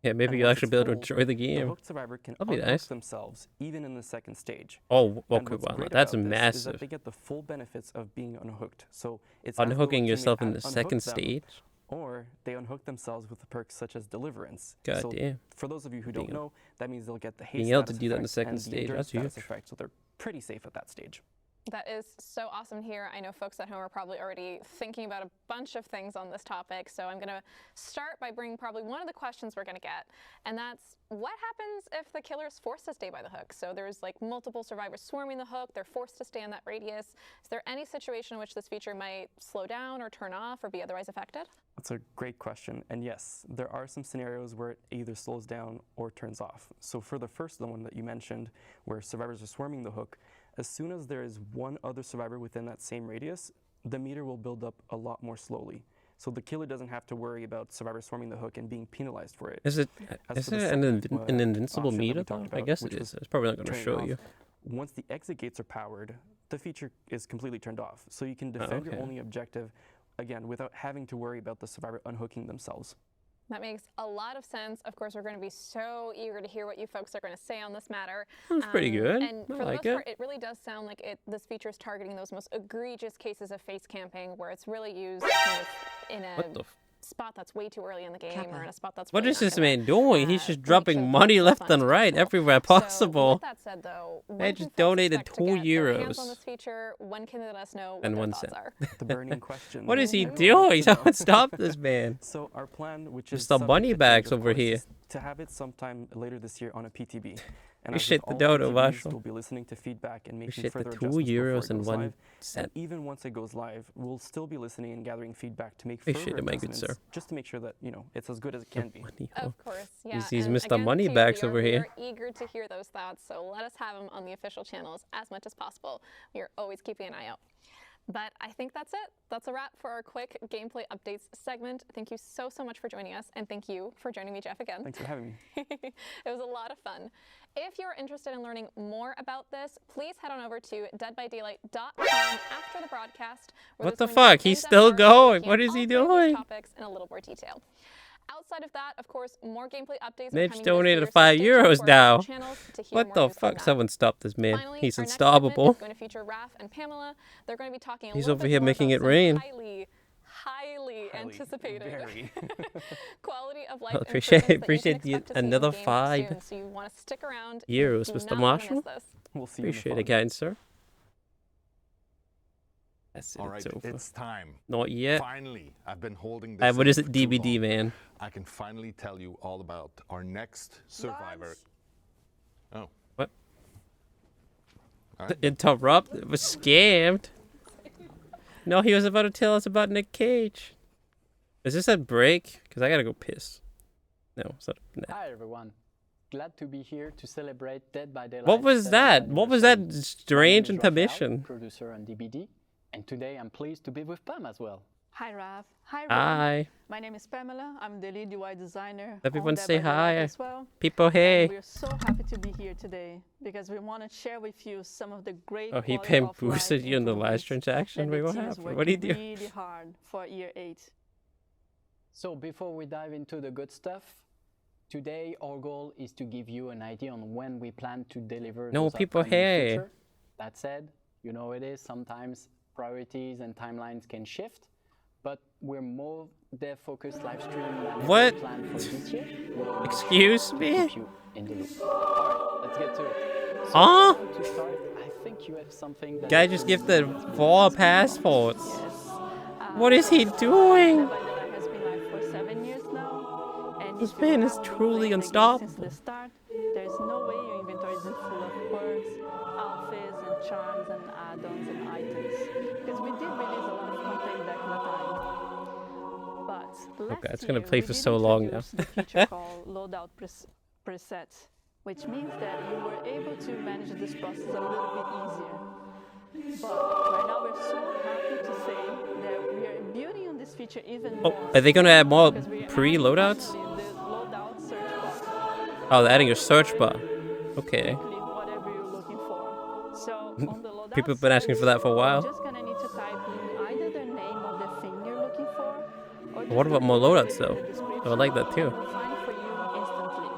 Yeah, maybe And you'll once actually it's be able to full, enjoy the The game. hooked survivor can That'll be unhook nice. themselves even in the second stage. Oh, And okay, what's wow, great that's about this is massive. that they get the full benefits of being unhooked. So it's as though a Unhooking teammate yourself in the unhooked second them, stage? or they unhook themselves with perks such as Deliverance. God so damn. For those of you who don't Being- know, that means they'll get the haste being able to status do that in the effect second and stage, endurance that's status huge. effect, so they're pretty safe at that stage. That is so awesome to hear. I know folks at home are probably already thinking about a bunch of things on this topic, so I'm going to start by bringing probably one of the questions we're going to get, and that's what happens if the killer is forced to stay by the hook? So there's like multiple survivors swarming the hook, they're forced to stay in that radius. Is there any situation in which this feature might slow down or turn off or be otherwise affected? That's a great question, and yes, there are some scenarios where it either slows down or turns off. So for the first one that you mentioned, where survivors are swarming the hook, as soon as there is one other survivor within that same radius, the meter will build up a lot more slowly. So the killer doesn't have to worry about survivors swarming the hook and being penalized for it. Is it As is for the it an second, invincible option that we meter talked though? I about, guess it which is. was It's probably not going to turning show off, you. Once the exit gates are powered, the feature is completely turned off. So you can defend your okay. only objective, again, without having to worry about the survivor unhooking themselves. That makes a lot of sense. Of course, we're going to be so eager to hear what you folks are going to say on this matter. That's pretty good. And I for the like most part, it really does sound like this feature is targeting those most egregious cases of face camping where it's really used kind of in a spot that's way too early in the game or in a spot that's What really is not this gonna, man doing? He's just make dropping shows money as left fun and as right, possible. everywhere So possible. with that said, though, I when just can folks donated expect 2 to get their hands on euros. this feature? When can they let us know what And their 1 thoughts cent. are? The burning question. What is he Everyone doing? wants to know. Someone stop this man. So our plan, which is Mr. subject to Moneybags change, of over course, here. is to have it sometime later this year on a PTB. And Appreciate as with the all dodo, PTBs, Vashel. we'll be listening to feedback and making Appreciate the further 2 adjustments before euros it and goes 1 live. cent. And even once it goes live, we'll still be listening and gathering feedback to make Appreciate further it, my good adjustments, sir. just to make sure that it's as good as it can be. Of course, yeah. He's and Mr. again, Moneybags team, over here. We are eager to hear those thoughts, so let us have them on the official channels as much as possible. We are always keeping an eye out. But I think that's it. That's a wrap for our quick gameplay updates segment. Thank you so much for joining us, and thank you for joining me, Jeff, again. Thanks for having me. It was a lot of fun. If you're interested in learning more about this, please head on over to deadbydaylight.com after the broadcast. What the fuck? He's still going. What is he doing? Topics in a little more detail. Outside of that, of course, more gameplay updates. Mitch donated 5 euros now. What the fuck? That. Someone stop this man. Finally, He's our next segment unstoppable. is going to feature Raph and Pamela. They're going to be talking a He's little over bit here more making about it some rain. highly anticipated quality of life Well, improvements that you can appreciate expect to see another in the game 5 soon. So you want to stick around. euros, Do Mr. not wanna Marshall. miss this. We'll see you in the Appreciate fun. it, kind sir. That's it. All right, It's over. it's time. Not yet. Finally, I've been holding this. What is in it, for too DBD, long. man? I can finally tell you all about our next survivor. Oh. What? All right. Interrupt? It was scammed. No, he was about to tell us about Nick Cage. Is this a break? Because I gotta go piss. No, it's not. Nah. Hi everyone. Glad to be here to celebrate Dead by Daylight. What was that? What was that strange My name is Raphael, intermission? producer on DBD, and today I'm pleased to be with Pam as well. Hi, Raph. Hi, Hi. Ron. My name is Pamela. I'm the lead UI designer. Everyone on Dead say by Daylight hi. as well. People, hey. And we're so happy to be here today because we want to share with you some of the great. Oh, he quality paid of boosted life you in the last improvements transaction? that Wait, the what team is happened? What did he do? working really hard for year 8. So before we dive into the good stuff, today our goal is to give you an idea on when we plan to deliver No, those people, upcoming hey. feature. That said, you know it is, sometimes priorities and timelines can shift, but we're more dev-focused live stream than What? ever planned for this year. We'll make Excuse sure to me? keep you in the loop. All right, let's get to it. So Huh? to start, I think you have something that Guy just gifted 4 passports. What is he doing? Dead by Daylight has been live for 7 years now. And This if you man is have been truly playing the game unstoppable. Since the start, there's no way your inventory isn't full of perks, outfits, and charms, and add-ons and items. Because we did release a lot of content back in the time. But Okay, last it's gonna year, play we for did so long now. introduce the feature called Loadout Presets, which means that you were able to manage this process a little bit easier. But right now we're so happy to say that we are building on this feature even Oh, more. are they gonna add more because we are pre-loadouts? adding the loadout search bar. Oh, they're adding a search bar. Okay. Whatever you're looking for. So on the loadout People have been asking for that for a while. You're just gonna need to type in either the name of the thing you're looking for, or What about more loadouts though? I would like that too. find for you instantly.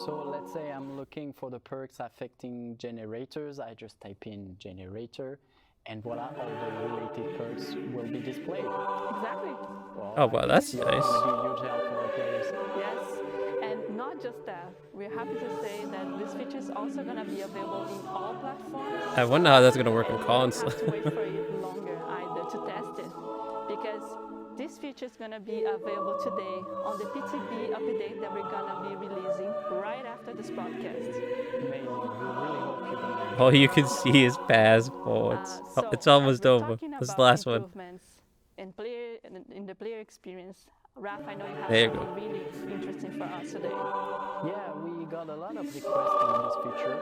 So let's say I'm looking for the perks affecting generators. I just type in generator, and voila, all the related perks will be displayed. Exactly. Well, Oh, wow, that's it's nice. gonna be a huge help for our players. Yes, and not just that. We're happy to say that this feature is also gonna be available in all platforms. I wonder how that's gonna work on And you don't console. have to wait for it longer either to test it, because this feature is gonna be available today on the PTB update that we're gonna be releasing right after this broadcast. Amazing. We really hope you're gonna. All you can see is passports. Oh, it's almost over. This is the last one. In the player experience, Raph, I know you have There you something really interesting for us today. Yeah, we got a lot of requests on this feature.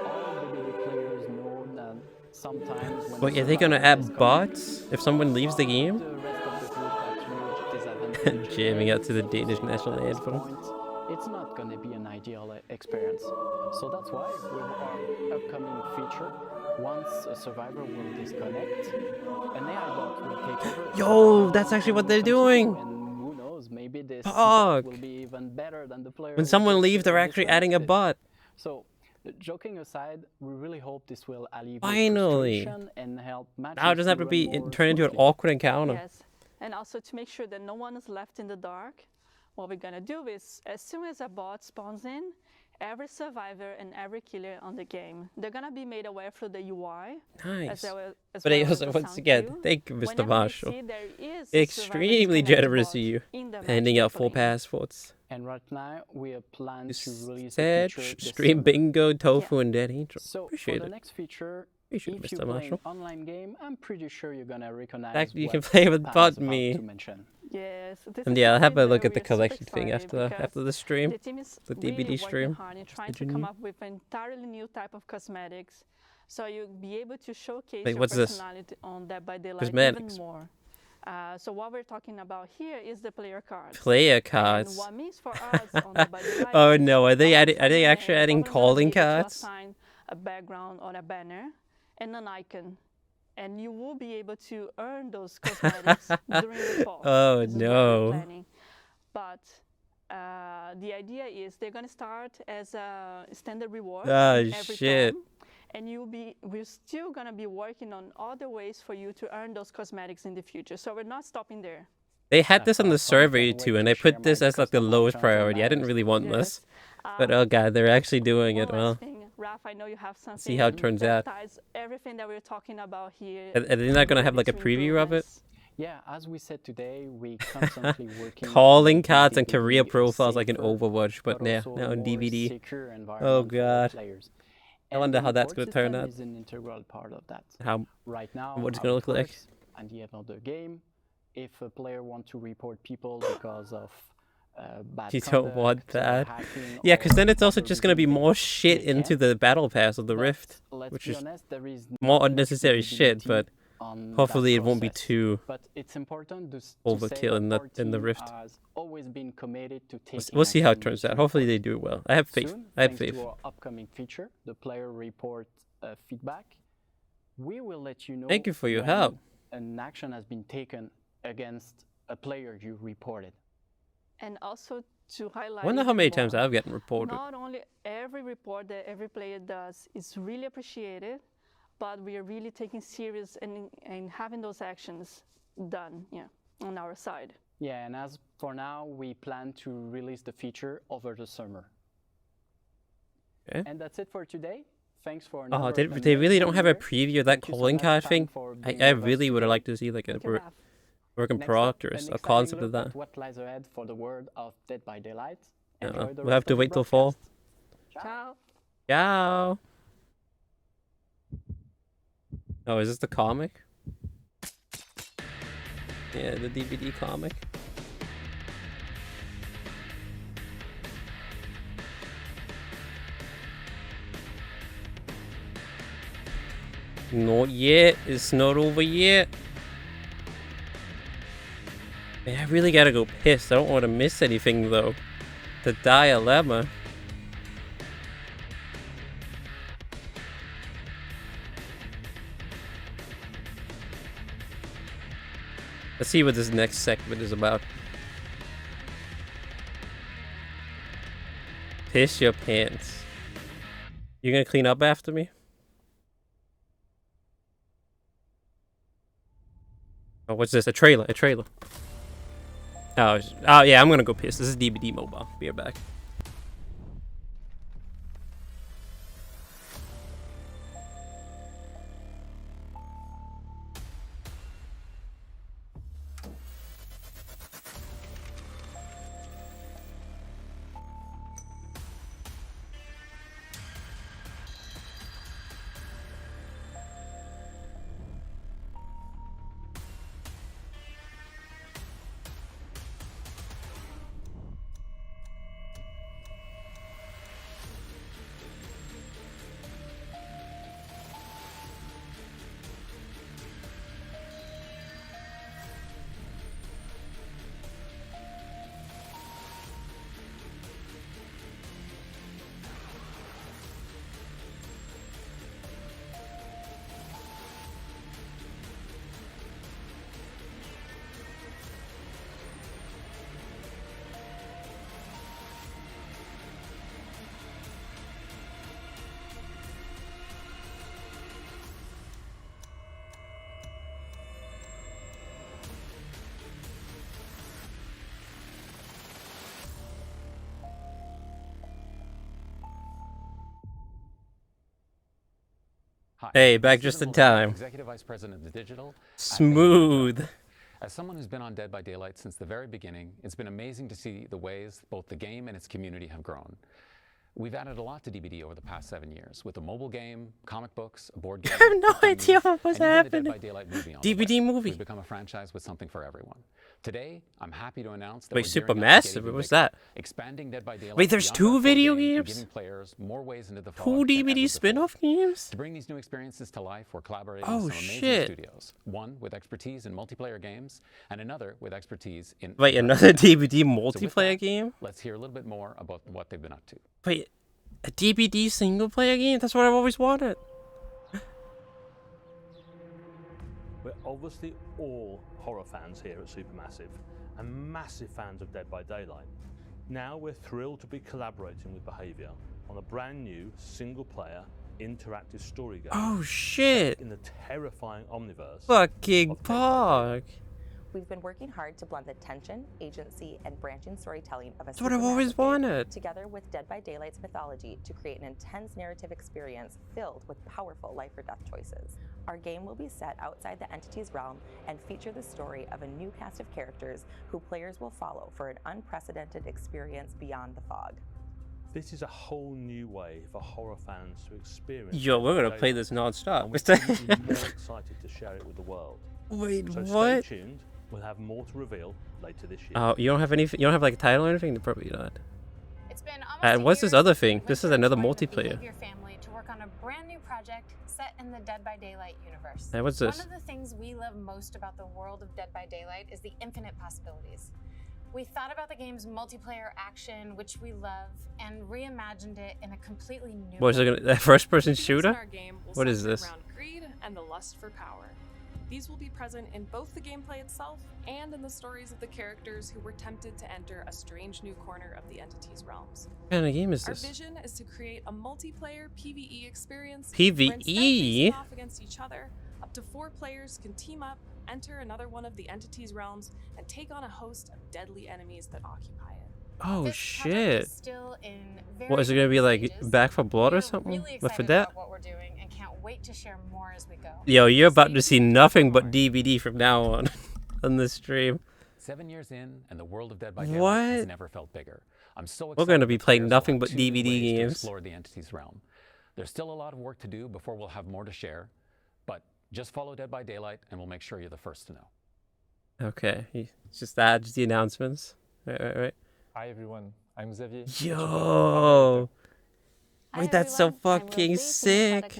All the bigger players know that sometimes when Wait, the are they gonna survivor is add coming, bots if someone leaves the game? the rest of the group at huge disadvantage. Jamming out to the And Danish so national at this anthem. point, it's not going to be an ideal experience. So that's why with our upcoming feature, once a survivor will disconnect, an AI bot will take over. Yo, that's actually what they're doing. And who knows, maybe this Fuck. will be even better than the player. When who someone just, leaves, they're actually adding a disconnected. bot. So, joking aside, we really hope this will alleviate Finally. frustration and help matches Now it doesn't have to run be more turned into an smoothly. awkward encounter. Yes, And also to make sure that no one is left in the dark, what we're gonna do is, as soon as a bot spawns in, every survivor and every killer on the game, they're gonna be made aware through the UI. Nice. As But well also, once again, thank you, Mr. Marshall. Extremely generous of you, handing out full passports. And right now, we are planning to release Said stream bingo, tofu, and dead angel. So Appreciate for the it. next feature, Appreciate if Mr. you play Marshall. an online game, I'm pretty sure you're gonna recognize Fact, you what can play with Pam bot is about me. to mention. Yes, And yeah, I'll have a look at the collection thing after the stream, the team is the really DVD stream. hard in trying to come up with an entirely new type of cosmetics, so you'll be able to showcase Wait, your what's this? personality on Dead by Daylight Cosmetics. even more. So what we're talking about here is the player cards. Player And cards. what means for us on Dead by Daylight Oh is no, are they probably actually adding calling to cards? assign a background or a banner and an icon. And you will be able to earn those cosmetics during the fall. Oh This is what we're no. planning. But the idea is they're gonna start as a standard reward Oh every shit. time, and we're still gonna be working on other ways for you to earn those cosmetics in the future. So we're not stopping there. They had this on the survey too, and I put this as like the lowest priority. I didn't really want this, but oh god, they're actually doing it well. Ralph, I know you have something. See how it turns that out. ties everything that we're talking about here. Are they not gonna have like a preview of it? Yeah, as we said today, we constantly working Calling on cards and making career DVD profiles like in safer, Overwatch, but now also on more DVD. secure Oh environment for god. players. I wonder how And that's report gonna turn system out. is an integral part of that. How? Right now, What it's how gonna it look like? works at the end of the game, if a player wants to report people because of bad You don't conduct, want that. hacking, Yeah, because or then it's also other just gonna be reasons, more shit they into can. the battle pass of the But Rift, let's which be is honest, there is more not much unnecessary shit. visibility But on hopefully that it won't be process. too But it's important to say overkill that in the our in the team Rift. has always been committed to taking We'll see how it action turns in out. Hopefully they do it well. I have faith. Soon, I have thanks faith. to our upcoming feature, the player report feedback, we will let you know. Thank you for your when help. An action has been taken against a player you reported. And also to highlight. I wonder how even many times more, I've gotten reported. Not only every report that every player does is really appreciated, but we are really taking serious and having those actions done, on our side. Yeah, and as for now, we plan to release the feature over the summer. Okay. And that's it for today. Thanks for. Oh, another they really don't have a amazing year. preview of that Thank you so calling much, card Pam, thing. for being I with us really would have today. liked to see like a Thank you, Raf. work in Next up, progress, an a concept exciting of look that. at what lies ahead for the world of Dead by Daylight. Yeah, Enjoy the we'll have rest to of the wait till fall. broadcast. Ciao. Ciao. Oh, is this the comic? Yeah, the DVD comic. Not yet. It's not over yet. Man, I really gotta go piss. I don't want to miss anything though. The dilemma. Let's see what this next segment is about. Piss your pants. You gonna clean up after me? Oh, what's this? A trailer. A trailer. Oh, yeah, I'm gonna go piss. This is DBD Mobile. Be right back. Hey, back just in time. Executive Vice President of Digital. Smooth. As someone who's been on Dead by Daylight since the very beginning, it's been amazing to see the ways both the game and its community have grown. We've added a lot to DBD over the past 7 years, with a mobile game, comic books, a board game. I have no idea what was happening. DVD movie. We've become a franchise with something for everyone. Today, I'm happy to announce that Wait, we're gearing up to get Supermassive? even What's bigger, that? expanding Dead by Daylight Wait, there's beyond 2 our core video game and games? giving players more ways into the fog 2 than ever DVD before. spin-off games? To bring these new experiences to life, we're collaborating Oh, with some amazing shit. studios. One with expertise in multiplayer games, and another with expertise in... Wait, another DVD So with multiplayer that, game? Let's hear a little bit more about what they've been up to. Wait, a DVD single-player game? That's what I've always wanted. We're obviously all horror fans here at Supermassive and massive fans of Dead by Daylight. Now we're thrilled to be collaborating with Behaviour on a brand new single-player interactive story game. Oh, shit. In the terrifying omniverse. Fucking fuck. We've been working hard to blend the tension, agency, and branching storytelling of a That's what I've always wanted. together with Dead by Daylight's mythology to create an intense narrative experience filled with powerful life or death choices. Our game will be set outside the entity's realm and feature the story of a new cast of characters who players will follow for an unprecedented experience beyond the fog. This is a whole new way for horror fans to experience. Yo, we're gonna Dead by play Daylight, this non-stop. and we're even more excited to share it with the world. Wait, so what? Stay tuned. We'll have more to reveal later this year. Oh, you don't have any? You don't have like a title or anything? Probably not. It's been almost And what's this other thing? This is another multiplayer. Behavior family to work on a brand new project set in the Dead by Daylight universe. Hey, what's this? One of the things we love most about the world of Dead by Daylight is the infinite possibilities. We thought about the game's multiplayer action, which we love, and reimagined it in a completely new What is way. it? Gonna, a first-person Themes in shooter? our game will What is center this? around greed and the lust for power. These will be present in both the gameplay itself and in the stories of the characters who were tempted to enter a strange new corner of the entity's realms. What kind of game is Our this? vision is to create a multiplayer PvE experience PvE? where instead of facing off against each other, up to 4 players can team up, enter another one of the entity's realms, and take on a host of deadly enemies that occupy it. Oh shit! Still in What is it gonna be like? Back for Blood or something? Really Left 4 excited Dead? about what we're doing and can't wait to share more as we go. Yo, you're about to see nothing but DVD from now on, on this stream. 7 years in, and the world of Dead by Daylight What? has never felt bigger. I'm so We're excited. gonna be that playing players nothing will but have 2 new DVD ways to games. explore the entity's realm. There's still a lot of work to do before we'll have more to share, but just follow Dead by Daylight, and we'll make sure you're the first to know. Okay, it's just that, just the announcements. Right. Hi everyone, I'm Xavier. Yo! Wait, that's so fucking sick.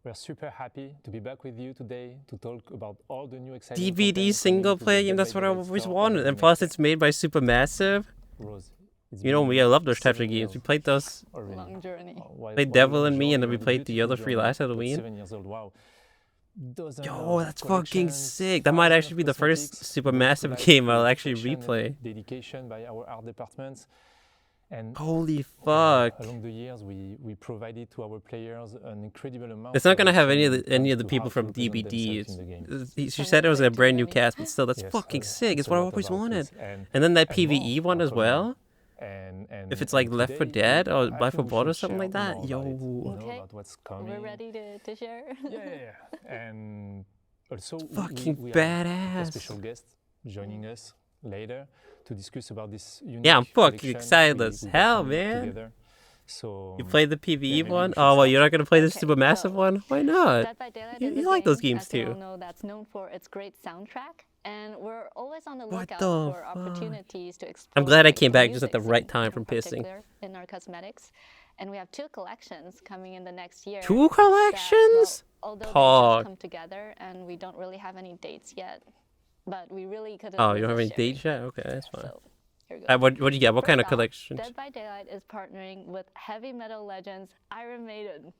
We're super happy to be back with you today to talk about all the new exciting DVD single player game, that's what I always wanted. And plus, it's made by Supermassive. Rose, You know me, I love those types of games. We played those. Long journey. Played Devil and Me, and then we played the other 3 last Halloween. 7 years old, wow. Yo, that's fucking sick. That might actually be the first Supermassive game I'll actually replay. Dedication by our art department. And holy fuck. Along the years, we provided to our players an incredible amount. It's not gonna have any of the people from DBD. She said it was a brand new cast, but still, that's fucking sick. It's what I always wanted. And then that PvE one as well. If it's like Left 4 Dead or Back 4 Blood or something like that, yo. Okay, we're ready to share. Yeah. And also, fucking we badass. have a special guest joining us later to discuss about this unique Yeah, I'm fucking collection excited as we hell, worked on man. together. So, You played the PvE one? Oh, well, you're not gonna play the Supermassive one? Why not? Dead by Daylight You is a like those game, games as you all too. know, that's known for its great soundtrack, and we're always on the What lookout the for fuck? opportunities to explore. I'm glad I came back music just at the right time from pissing. particular in our cosmetics, and we have 2 collections coming in the next year. 2 collections? Although they Pog. just come together, and we don't really have any dates yet, but we really could. Oh, you don't have any dates yet? Okay, that's fine. So, here we go. What do you get? What kind of First off, collections? Dead by Daylight is partnering with heavy metal legends Iron Maiden.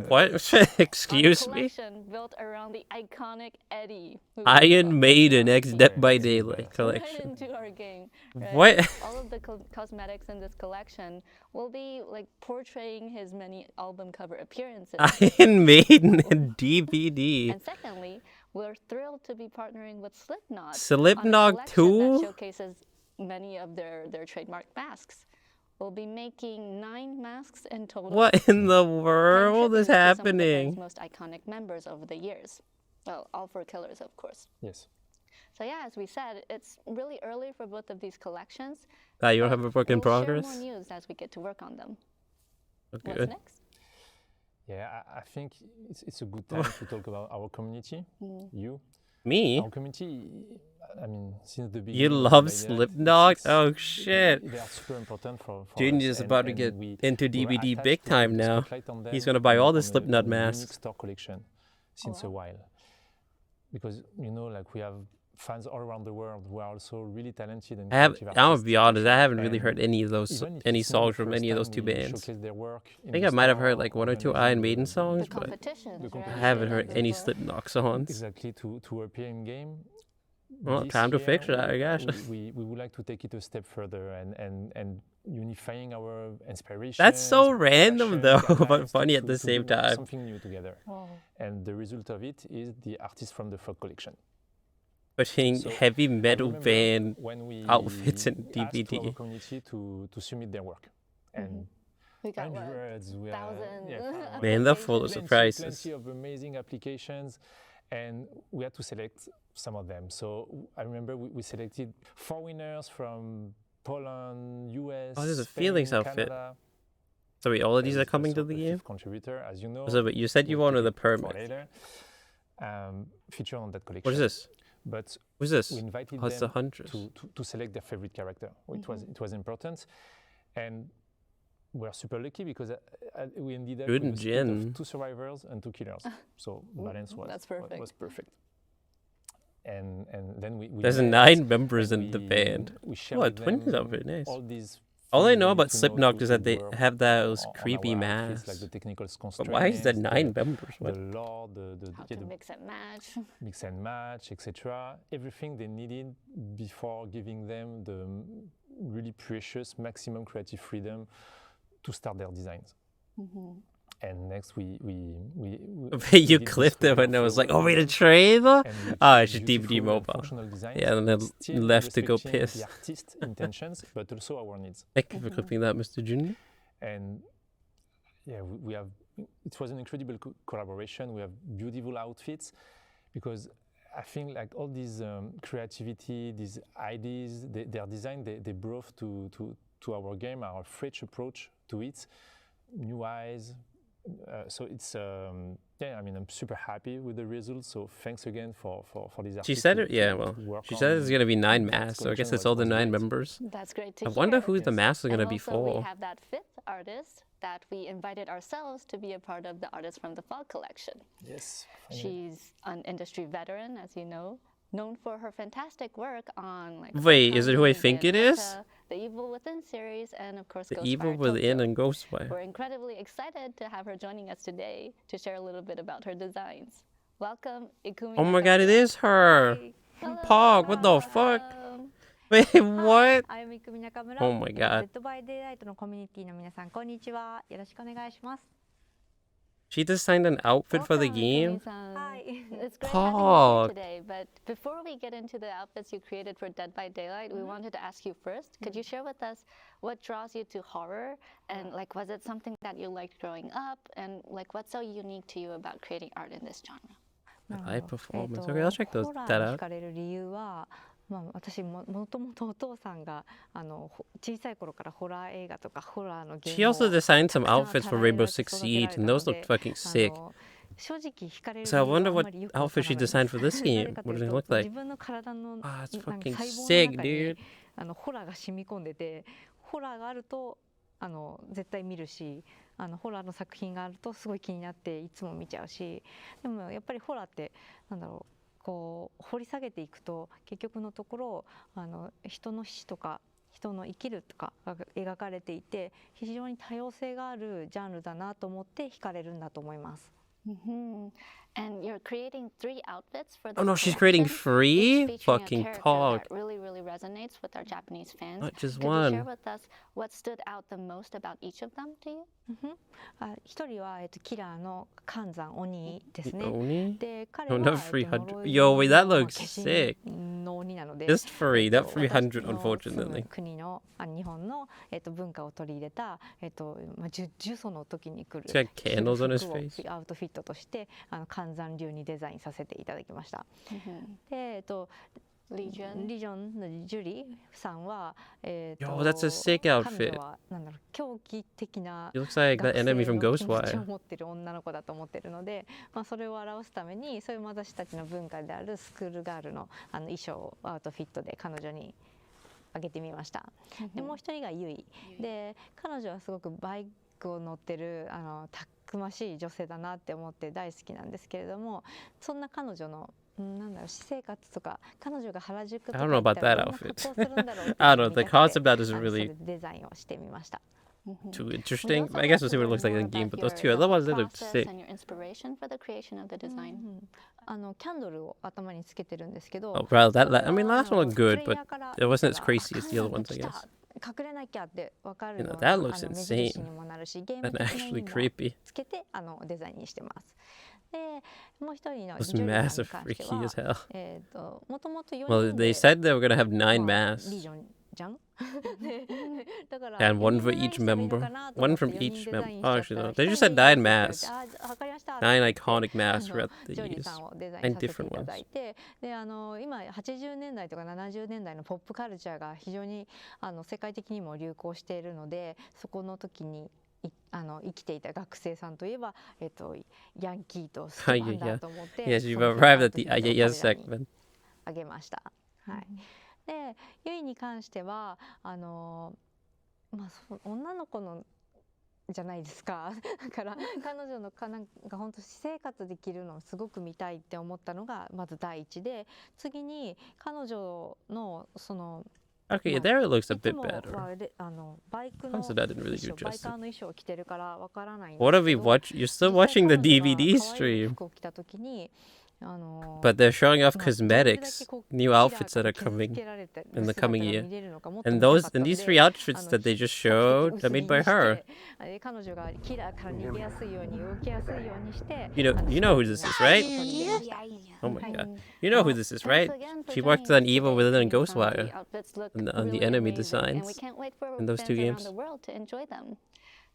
What? Excuse On a me? collection built around the iconic Eddie. who Iron Maiden X Dead by Daylight right collection. into our game. Right? What? All of the cosmetics in this collection will be like portraying his many album cover appearances. Iron Maiden and DVD. And secondly, we're thrilled to be partnering with Slipknot. Slipknot on a collection that 2? showcases many of their trademark masks. We'll be making 9 masks in total. What in the world is happening? Most iconic members over the years. Well, all 4 killers, of course. Yes. So yeah, as we said, it's really early for both of these collections. You don't have a work in progress? We'll share more news as we get to work on them. Okay. What's next? Yeah, I think it's a good time to talk about our community. You. Me? Our community, I mean, since the beginning. You love Slipknot? Oh shit. They are super important for Junior is about to get into DVD big time now. He's gonna buy all the Slipknot masks. Store collection since a while. Because, you know, like we have fans all around the world who are also really talented and creative artists. I'll be honest, I haven't really heard any songs from any of those 2 bands. I think I might have heard like 1 or 2 Iron Maiden songs, but I haven't heard any Slipknot songs. Exactly, to appear in game. Well, time to fix that, I guess. We would like to take it a step further and unifying our inspiration. That's so random though, but funny at the same time. Something new together. And the result of it is the artists from the Fog collection. Putting heavy metal band outfits in DVD. Our community to submit their work. And we got hundreds, thousands. Man, they're full of surprises. Plenty of amazing applications. And we had to select some of them. So I remember we selected 4 winners from Poland, US, there's a Spain, Felix outfit. Canada. So wait, all of these are coming to the game? Contributor, as you know. So wait, you said you wanted the permit. Feature on that collection. What is this? But who's this? We invited it's them the Huntress. to select their favorite character. It was important. And we're super lucky because we ended up with a split of 2 survivors and 2 killers. So balance was perfect. And then we there's 9 members in the band. Oh, twins of it, nice. All I know about Slipknot is that they have those creepy masks. Like the technical but why is there 9 members? The lore, how to mix and match, etc. Everything they needed before giving them the really precious maximum creative freedom to start their designs. And next we you clipped them and I was like, oh wait, a trailer? It's just DVD mobile. Yeah, and then left to go piss. The artist intentions, but also our needs. Thank you for clipping that, Mr. Junior. And yeah, we have. It was an incredible collaboration. We have beautiful outfits because I think like all these creativity, these ideas, their design, they brought to our game, our fresh approach to it, new eyes. So it's I mean I'm super happy with the results. So thanks again for these artists. She said it, she said it's gonna be 9 masks. So I guess it's all the 9 members. That's great to hear. I wonder who the masks are gonna be for. We have that 5th artist that we invited ourselves to be a part of the artists from the Fog collection. Yes. She's an industry veteran, as you know, known for her fantastic work on like. Wait, is it who I think it is? The Evil Within series, and of course, The Evil Within and Ghostwire. We're incredibly excited to have her joining us today to share a little bit about her designs. Welcome, Ikumi. Oh my God, it is her. Pog, what the fuck? Wait, what? I'm Ikumi Nakamura. Oh my God. Dead by Daylight のコミュニティの皆さん、こんにちは。よろしくお願いします。She designed an outfit for the game? Hi. It's great Pog. having you today, but before we get into the outfits you created for Dead by Daylight, we wanted to ask you first, could you share with us what draws you to horror? And like, was it something that you liked growing up? And like, what's so unique to you about creating art in this genre? Live performance. Okay, I'll check that out. 私もともとお父さんが小さい頃からホラー映画とかホラーのゲー She ム also designed some outfits for Rainbow Six Siege, and those looked fucking sick. So I wonder what outfit she designed for this game. What does it look like? Ah, it's fucking sick, dude. ホラーが染み込んでて、ホラーがあると絶対見るし、ホラーの作品があるとすごい気になっていつも見ちゃうし、でもやっぱりホラーってなんだろう。こう掘り下げていくと結局のところ人の死とか人の生きるとかが描かれていて非常に多様性があるジャンルだなと思って惹かれるんだと思います。And you're creating 3 outfits for this Oh no, she's creating 3? Fucking Pog. That really resonates with our Japanese fans. Not just Could one. you share with us what stood out the most about each of them to you? 一人はキラーの寒山鬼ですね。 Oni? で彼 Oh, は no, 300. Yo, wait, that looks sick. のの鬼なので、 Just free, not 私 300, の住む unfortunately. 国の日本の文化を取り入れた呪詛の時に来る He's got candles on his 服を face. アウトフィットとして寒山流にデザインさせていただきました。でリジョンのジュリーさんはYo, that's a sick outfit. 彼女はなんだろう狂気的な He looks like the enemy from 学生の気持ちを Ghostwire. 持ってる女の子だと思ってるので、それを表すためにそういう私たちの文化であるスクールガールの衣装をアウトフィットで彼女にあげてみました。でもう一人がユイで、彼女はすごくバイクを乗ってるたくましい女性だなって思って大好きなんですけれども、そんな彼女のなんだろう私生活とか彼女が原宿とか I don't know about that outfit. I don't know. The concept of that isn't really デザインをしてみました。 too interesting. I guess we'll see what it looks like in the game, but those two other ones, they look sick. キャンドルを頭につけてるんですけど、 Oh, well, I mean, last one looked good, but it wasn't as crazy as the other ones, I guess. 隠れなきゃって分かる You よ know, うな that looks 目印 insane. にもなるし、ゲーム And 的な意 actually 味も creepy. つけてデザインにしてます。で、もう一人の It was ジュリーさん massive に関して freaky as は hell. もともと4 Well, 人 they で said they were gonna have 9リー masks. ジョンじゃんだから And one for each member. One from each member. Oh, actually, no. They just said 9 masks. 9 iconic masks throughout the ジョリー years. さんをデザイ 9ンさせてい different ただ ones. いて、で今80年代とか70年代のポップカルチャーが非常に世界的にも流行しているので、そこの時に生きていた学生さんといえば、ヤンキーとスキマンだと思って、 Yes, you've arrived at the yes segment. あげました。はい。で、ユイに関しては女の子のじゃないですか。だから彼女のなんか本当私生活できるのをすごく見たいって思ったのがまず第一で、次に彼女のその Okay, there it looks a bit いつも better. はバイクの Concept that didn't really 衣 do 装、バイカー justice. の衣装を着てるからわからないん What で have す we けど、 watched? You're still 実際 watching the 彼女が DVD 可愛い stream. 服を着た時にBut they're showing off まあどれだけ cosmetics, こう new キラー outfits that が are 傷つ coming けられてる in the 姿 coming が year. 見れるのがもっと And 見た those かった and の these で、 three outfits that they just 比較 showed, 的 I 薄 mean 着 by にし her. て、彼女がキラーから逃げやすいように動きやすいようにして、 You know who this is, right? Oh my god. You know who this is, right? She worked on Evil Within and Ghostwire on the enemy designs in those two games.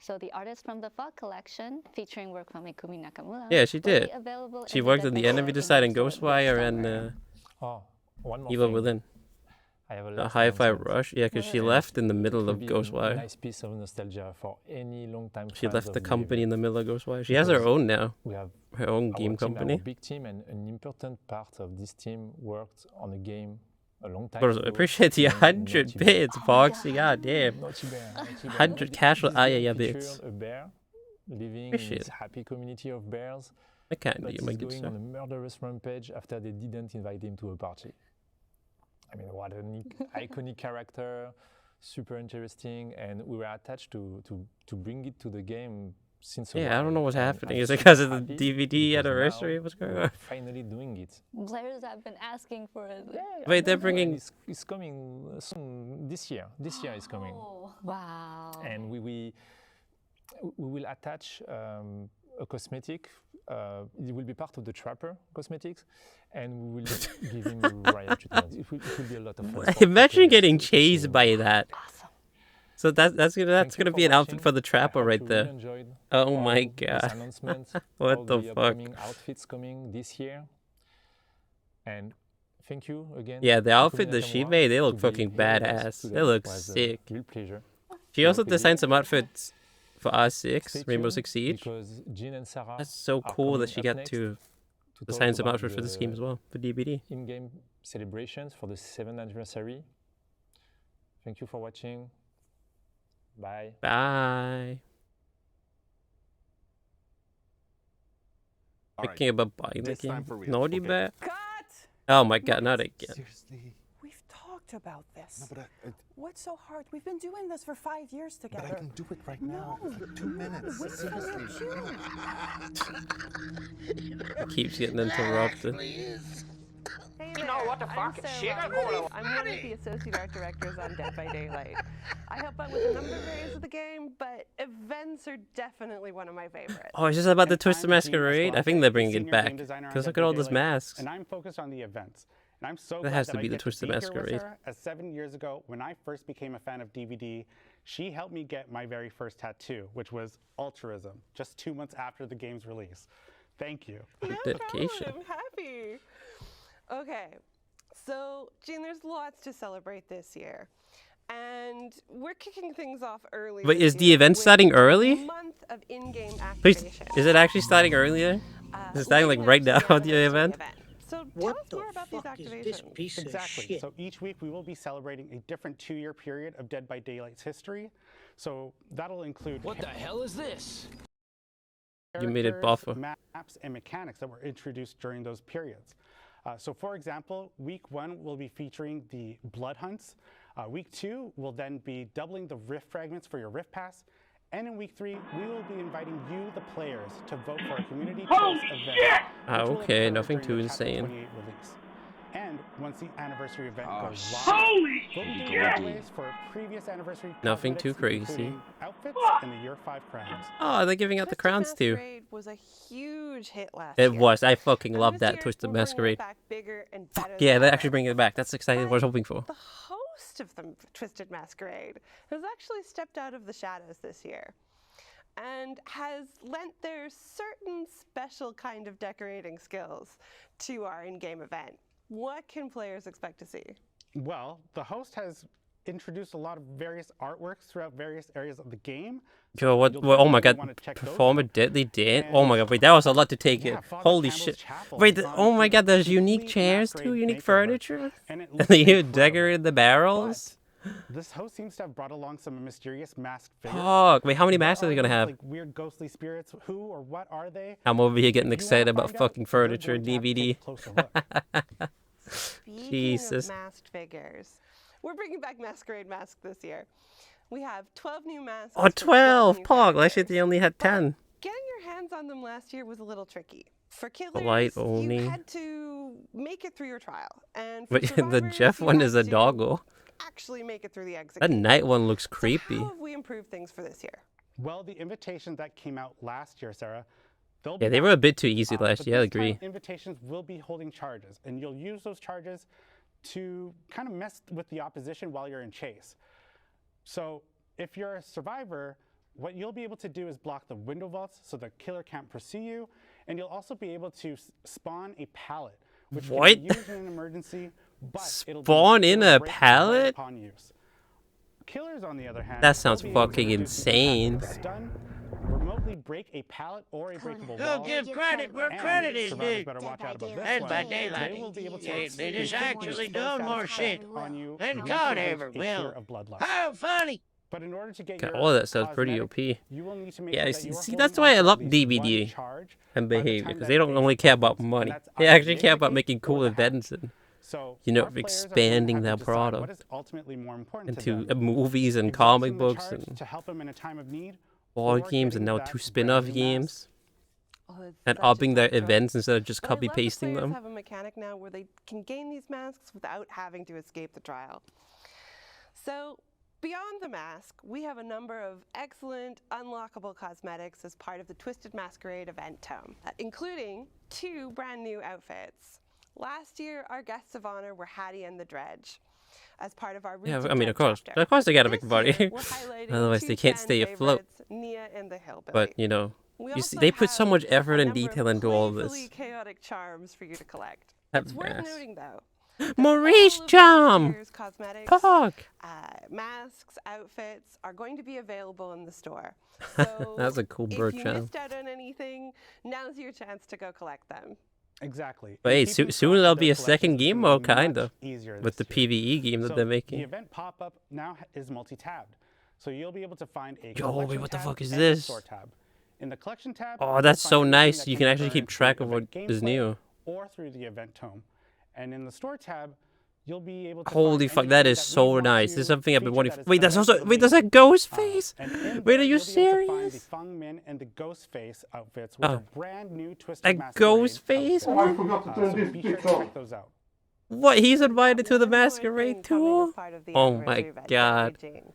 So the artist from the Fog collection, featuring work from Ikumi Nakamura, Yeah, she will be did. available She in worked Dead on by the enemy Daylight design in events Ghostwire this and summer. One more Evil thing. Within. I have a The last Hi-Fi announcement. Rush, yeah, because she And left in the middle it of could be a Ghostwire. nice piece of nostalgia for any long-time She fans left of the company in the middle of Ghostwire. She Because has her own now. We have Her own our game team, company. Our big team, and an important part of this team worked on a game a long time But ago. I appreciate the named 100 Naughty Bear. bits, Boxy, goddamn. Naughty Bear, Naughty Bear. 100 casual This game Ayaya bits. featured a bear living in Appreciate this it. happy community of bears. I can't But do my he's good going stuff. on a murderous rampage after they didn't invite him to a party. I mean, what an iconic character, super interesting, and we were attached to bring it to the game since a Yeah, I while, don't know what's and happening. I'm Is it super because of the happy DVD because anniversary? now What's going we're on? finally doing it. Players have been asking for it. Wait, they're And bringing. it's coming soon this year. This year is coming. Wow. And we will attach a cosmetic. It will be part of the Trapper cosmetics, and we will give him riot treatment. It will be a lot of fun. Imagine getting chased by that. Awesome. So that's gonna be an outfit for the Trapper right there. Enjoyed Oh my all this god. announcement, all What the fuck? upcoming outfits coming this year. And thank you again. Yeah, the Ikumi outfit that she Nakamura made, they look to be fucking here with us badass. today. They look It was a sick. real pleasure. She also work with you. designed some outfits for Stay R6, Rainbow tuned Six Siege. because Jean and Sarah That's so are cool that coming she up got next to talk design some about outfits for this game as well, for DBD. In-game celebrations for the 7th anniversary. Thank you for watching. Bye. Bye. All right, Thinking about buying the this time game. for real. Naughty Okay. Bear? Cut! Oh my god, not again. Seriously? We've talked about this. No, but What's so hard? We've been doing this for 5 years together. I can do it right now. No. For 2 minutes. Wait, Seriously. It keeps getting interrupted. Hey You know what the fuck? Shit, I'm one of the associate art directors on Dead by Daylight. I help out with a number of areas of the game, but events are definitely one of my favorites. Oh, is this about the Twisted Masquerade? I think they're bringing it back. Because look at all those masks. And I'm focused on the events. And I'm so That glad has that to I be the get Twisted be here with Masquerade. her, as 7 years ago, when I first became a fan of DVD, she helped me get my very first tattoo, which was altruism, just 2 months after the game's release. Thank you. No Dedication. problem. I'm happy. Okay, so Jean, there's lots to celebrate this year. And we're kicking things off early. Wait, this is the year event with starting a early? month of in-game Please, activation. is it actually starting earlier? Is it starting like right now, the event? So tell us more about these activations. Exactly. So each week we will be celebrating a different 2-year period of Dead by Daylight's history. So that'll include What the hell is this? You made it characters, buffer. maps, and mechanics that were introduced during those periods. So for example, week 1 will be featuring the Blood Hunts. Week 2 will then be doubling the Rift fragments for your Rift Pass. And in week 3, we will be inviting you, the players, to vote for a community choice event. Okay, nothing too insane. Release. And once the anniversary event goes live, holy we'll be doing shit! giveaways for previous anniversary Nothing too cosmetics, crazy. including outfits and the Year 5 crowns. Oh, they're giving out the crowns too. Masquerade was a huge hit last It year. was. I fucking And love this that year, Twisted we're bringing it Masquerade. back bigger and better Yeah, than they're ever. actually bringing it back. That's exciting. What I was hoping for. The host of the Twisted Masquerade has actually stepped out of the shadows this year and has lent their certain special kind of decorating skills to our in-game event. What can players expect to see? Well, the host has introduced a lot of various artworks throughout various areas of the game. Yo, what? Oh my god. Perform a deadly dance. Oh my god. Wait, that was a lot to take in. Holy shit. Wait, oh my god, there's unique chairs too, unique furniture. And they decorated the barrels. This host seems to have brought along some mysterious masked figures. Fuck. Wait, how many masks are they gonna have? Like weird ghostly spirits. Who or what are they? I'm over here getting excited about fucking furniture and DVD. Speaking Jesus. of masked figures, we're bringing back Masquerade Mask this year. We have 12 new masks. Oh, for 12! new Pog, last year they only had 10. Getting your hands on them last year was a little tricky. For killers, Light only. you had to make it through your trial. And for Wait, the survivors, Jeff you one had is a to doggo. actually make it through the exit. That gate. night one looks creepy. How have we improved things for this year? Well, the invitations that came out last year, Sarah, they'll Yeah, be they were back. a bit too easy last But year, I this time, agree. invitations will be holding charges, and you'll use those charges to kind of mess with the opposition while you're in chase. So if you're a survivor, what you'll be able to do is block the window vaults so the killer can't pursue you, and you'll also be able to spawn a pallet, which can What? be used in an emergency, but it'll be Spawn in a breakable right pallet? upon use. Killers, on the other hand, That sounds will be able to fucking do insane. stun, remotely break a pallet or a breakable wall. Don't give credit where and credit is survivors due. better watch out about this Dead one. by Daylight. They will be able to They just actually inflict doing more status shit on you than once God you reach ever a will. tier of bloodlust. How funny! But in order to get God, your all of that sounds pretty cosmetic, OP. you will need to make Yeah, sure I that see, you are see holding that's why I on to love at least one DVD charge and by the behavior, time because that they don't phase only care about concludes, and money. that's They either actually the care about exit making gate or cool the hatch. events and, So you know, our players are going to expanding have their to decide what product is ultimately more important to into them. movies and Exhausting comic the books charge and to help them in a time of need, board or games, getting and now that 2 brand spin-off new games. Oh, it's And such a upping their tough choice. events instead of just But I love that copy-pasting players them. have a mechanic now where they can gain these masks without having to escape the trial. So beyond the mask, we have a number of excellent unlockable cosmetics as part of the Twisted Masquerade event tome, including 2 brand new outfits. Last year, our guests of honor were Hattie and the Dredge. As part of our Yeah, Roots I mean, Dredge of course. chapter. Of course they gotta This make money. year, we're highlighting Otherwise 2 they can't fan stay afloat. favorites, Nia and the Hillbilly. But, you know, We you see, also they put so have much effort a and number of detail into all playfully this. chaotic charms for you to collect. That It's worth mess. noting, though, Maurice all of Charm! this year's cosmetics, Fuck! masks, outfits are going to be available in the store. So That's a cool bird if you charm. missed out on anything, now's your chance to go collect them. Exactly. But hey, And keeping soon track there'll of be their a second collections is game gonna mode, be much kinda, easier with the this year. PvE game that So they're the making. event pop-up now is multi-tabbed. So you'll be able to find a Yo, collection wait, what the tab fuck is and a this? store tab. In the collection tab, Oh, you'll that's find so everything nice. that You can can be actually earned keep through track of what event is gameplay new. or through the event tome. And in the store tab, you'll be able to Holy find fuck, that anything is that we so want nice. to This is something I've been feature wanting. that is Wait, that's event also. Wait, that's a related. ghost face? And in Wait, there, are you you'll be able to find the serious? Fungmin and the Ghost Face outfits, which Oh. are brand new Twisted A Masquerade ghost face? outfits. What? I forgot to turn this be sure to check those out. What? He's invited to the masquerade too? Part of the Oh anniversary my event, god. Eugene.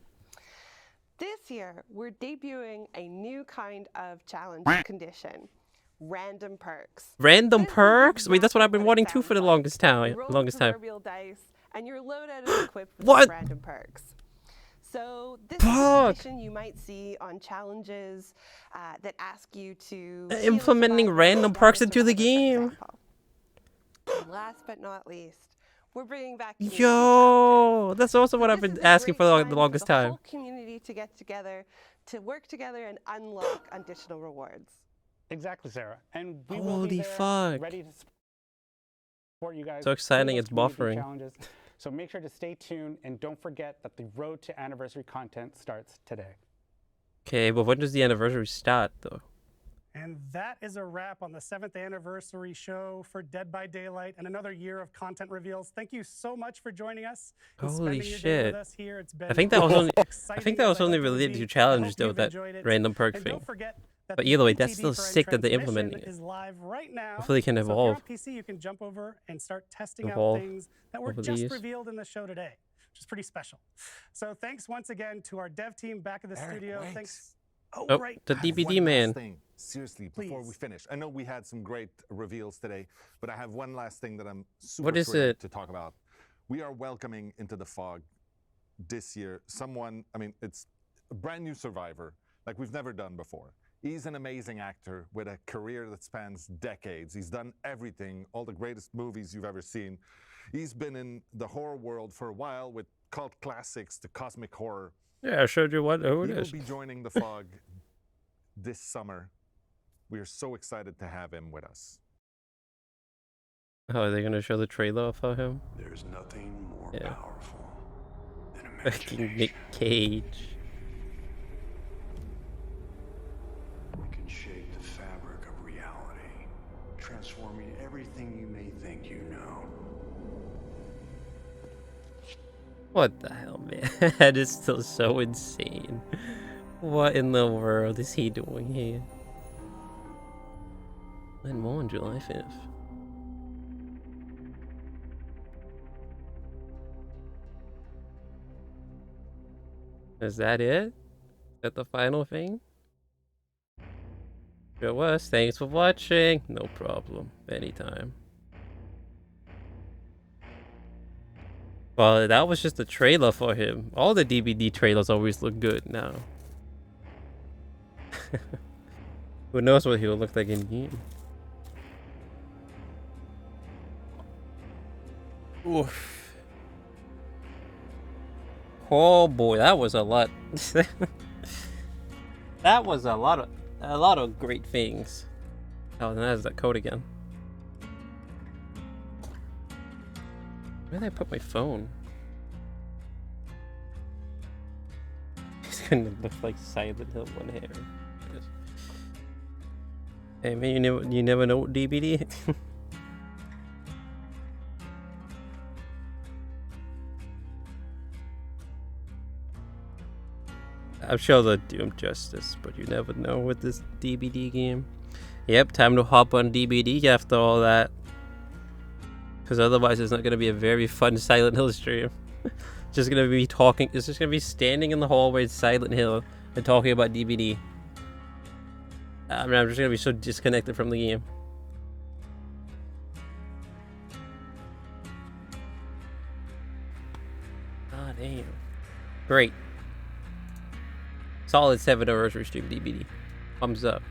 This year, we're debuting a new kind of challenge condition. random perks. Random perks? Wait, that's what I've been wanting too for the longest time. You roll the proverbial dice, and your loadout is equipped with What? random perks. So this is a condition you might see on challenges that ask you to Implementing random perks into the game. And last but not least, we're bringing back Yo, that's also what I've been asking for the longest the time. whole community to get together, to work together and unlock additional rewards. Exactly, Sarah. And we will Holy be there, fuck. ready to support you guys. So exciting, through it's those community buffering. Challenges. So make sure to stay tuned and don't forget that the road to anniversary content starts today. Okay, but when does the anniversary start, though? And that is a wrap on the 7th anniversary show for Dead by Daylight and another year of content reveals. Thank you so much for joining us. And Holy spending your day with shit! us here. It's been I think that was only. I exciting think that was as I only hope it would related be. to I challenges, hope though. you've That enjoyed it. random perk And thing. don't forget that But the either way, that's ETD still for sick that they're Transmission implementing it. is live right now. Hopefully, it can So if evolve. you're on PC, you can jump over and start testing Evolve out things that were over just these. revealed in the show today, which is pretty special. So thanks once again to our dev team back at the studio. wait. Thanks. Oh, right. the I have DBD one man. last thing, seriously, before we Please. finish. I know we had some great reveals today, but I have one last thing that I'm super What is thrilled it? to talk about. We are welcoming into the fog this year someone, I mean, it's a brand new survivor like we've never done before. He's an amazing actor with a career that spans decades. He's done everything, all the greatest movies you've ever seen. He's been in the horror world for a while with cult classics to cosmic horror. Yeah, I showed you who it He will is. be joining the fog this summer. We are so excited to have him with us. Oh, are they gonna show the trailer for him? There's nothing more Yeah. powerful than Fucking Nick Cage. We can shape the fabric of reality, transforming everything you may think you know. What the hell, man? That is still so insane. What in the world is he doing here? And more on July 5th. Is that it? Is that the final thing? It was. Thanks for watching. No problem. Anytime. Well, that was just a trailer for him. All the DVD trailers always look good now. Who knows what he'll look like in game? Oof. Oh boy, that was a lot. That was a lot of great things. Oh, and that's that code again. Where did I put my phone? He's gonna look like Silent Hill one hair. Hey man, you never know what DBD. I'm sure they'll do him justice, but you never know with this DBD game. Yep, time to hop on DBD after all that. Because otherwise it's not going to be a very fun Silent Hill stream. Just going to be talking, it's just going to be standing in the hallway in Silent Hill and talking about DBD. I mean, I'm just going to be so disconnected from the game. Ah, damn. Great. Solid 7th anniversary stream DBD. Thumbs up.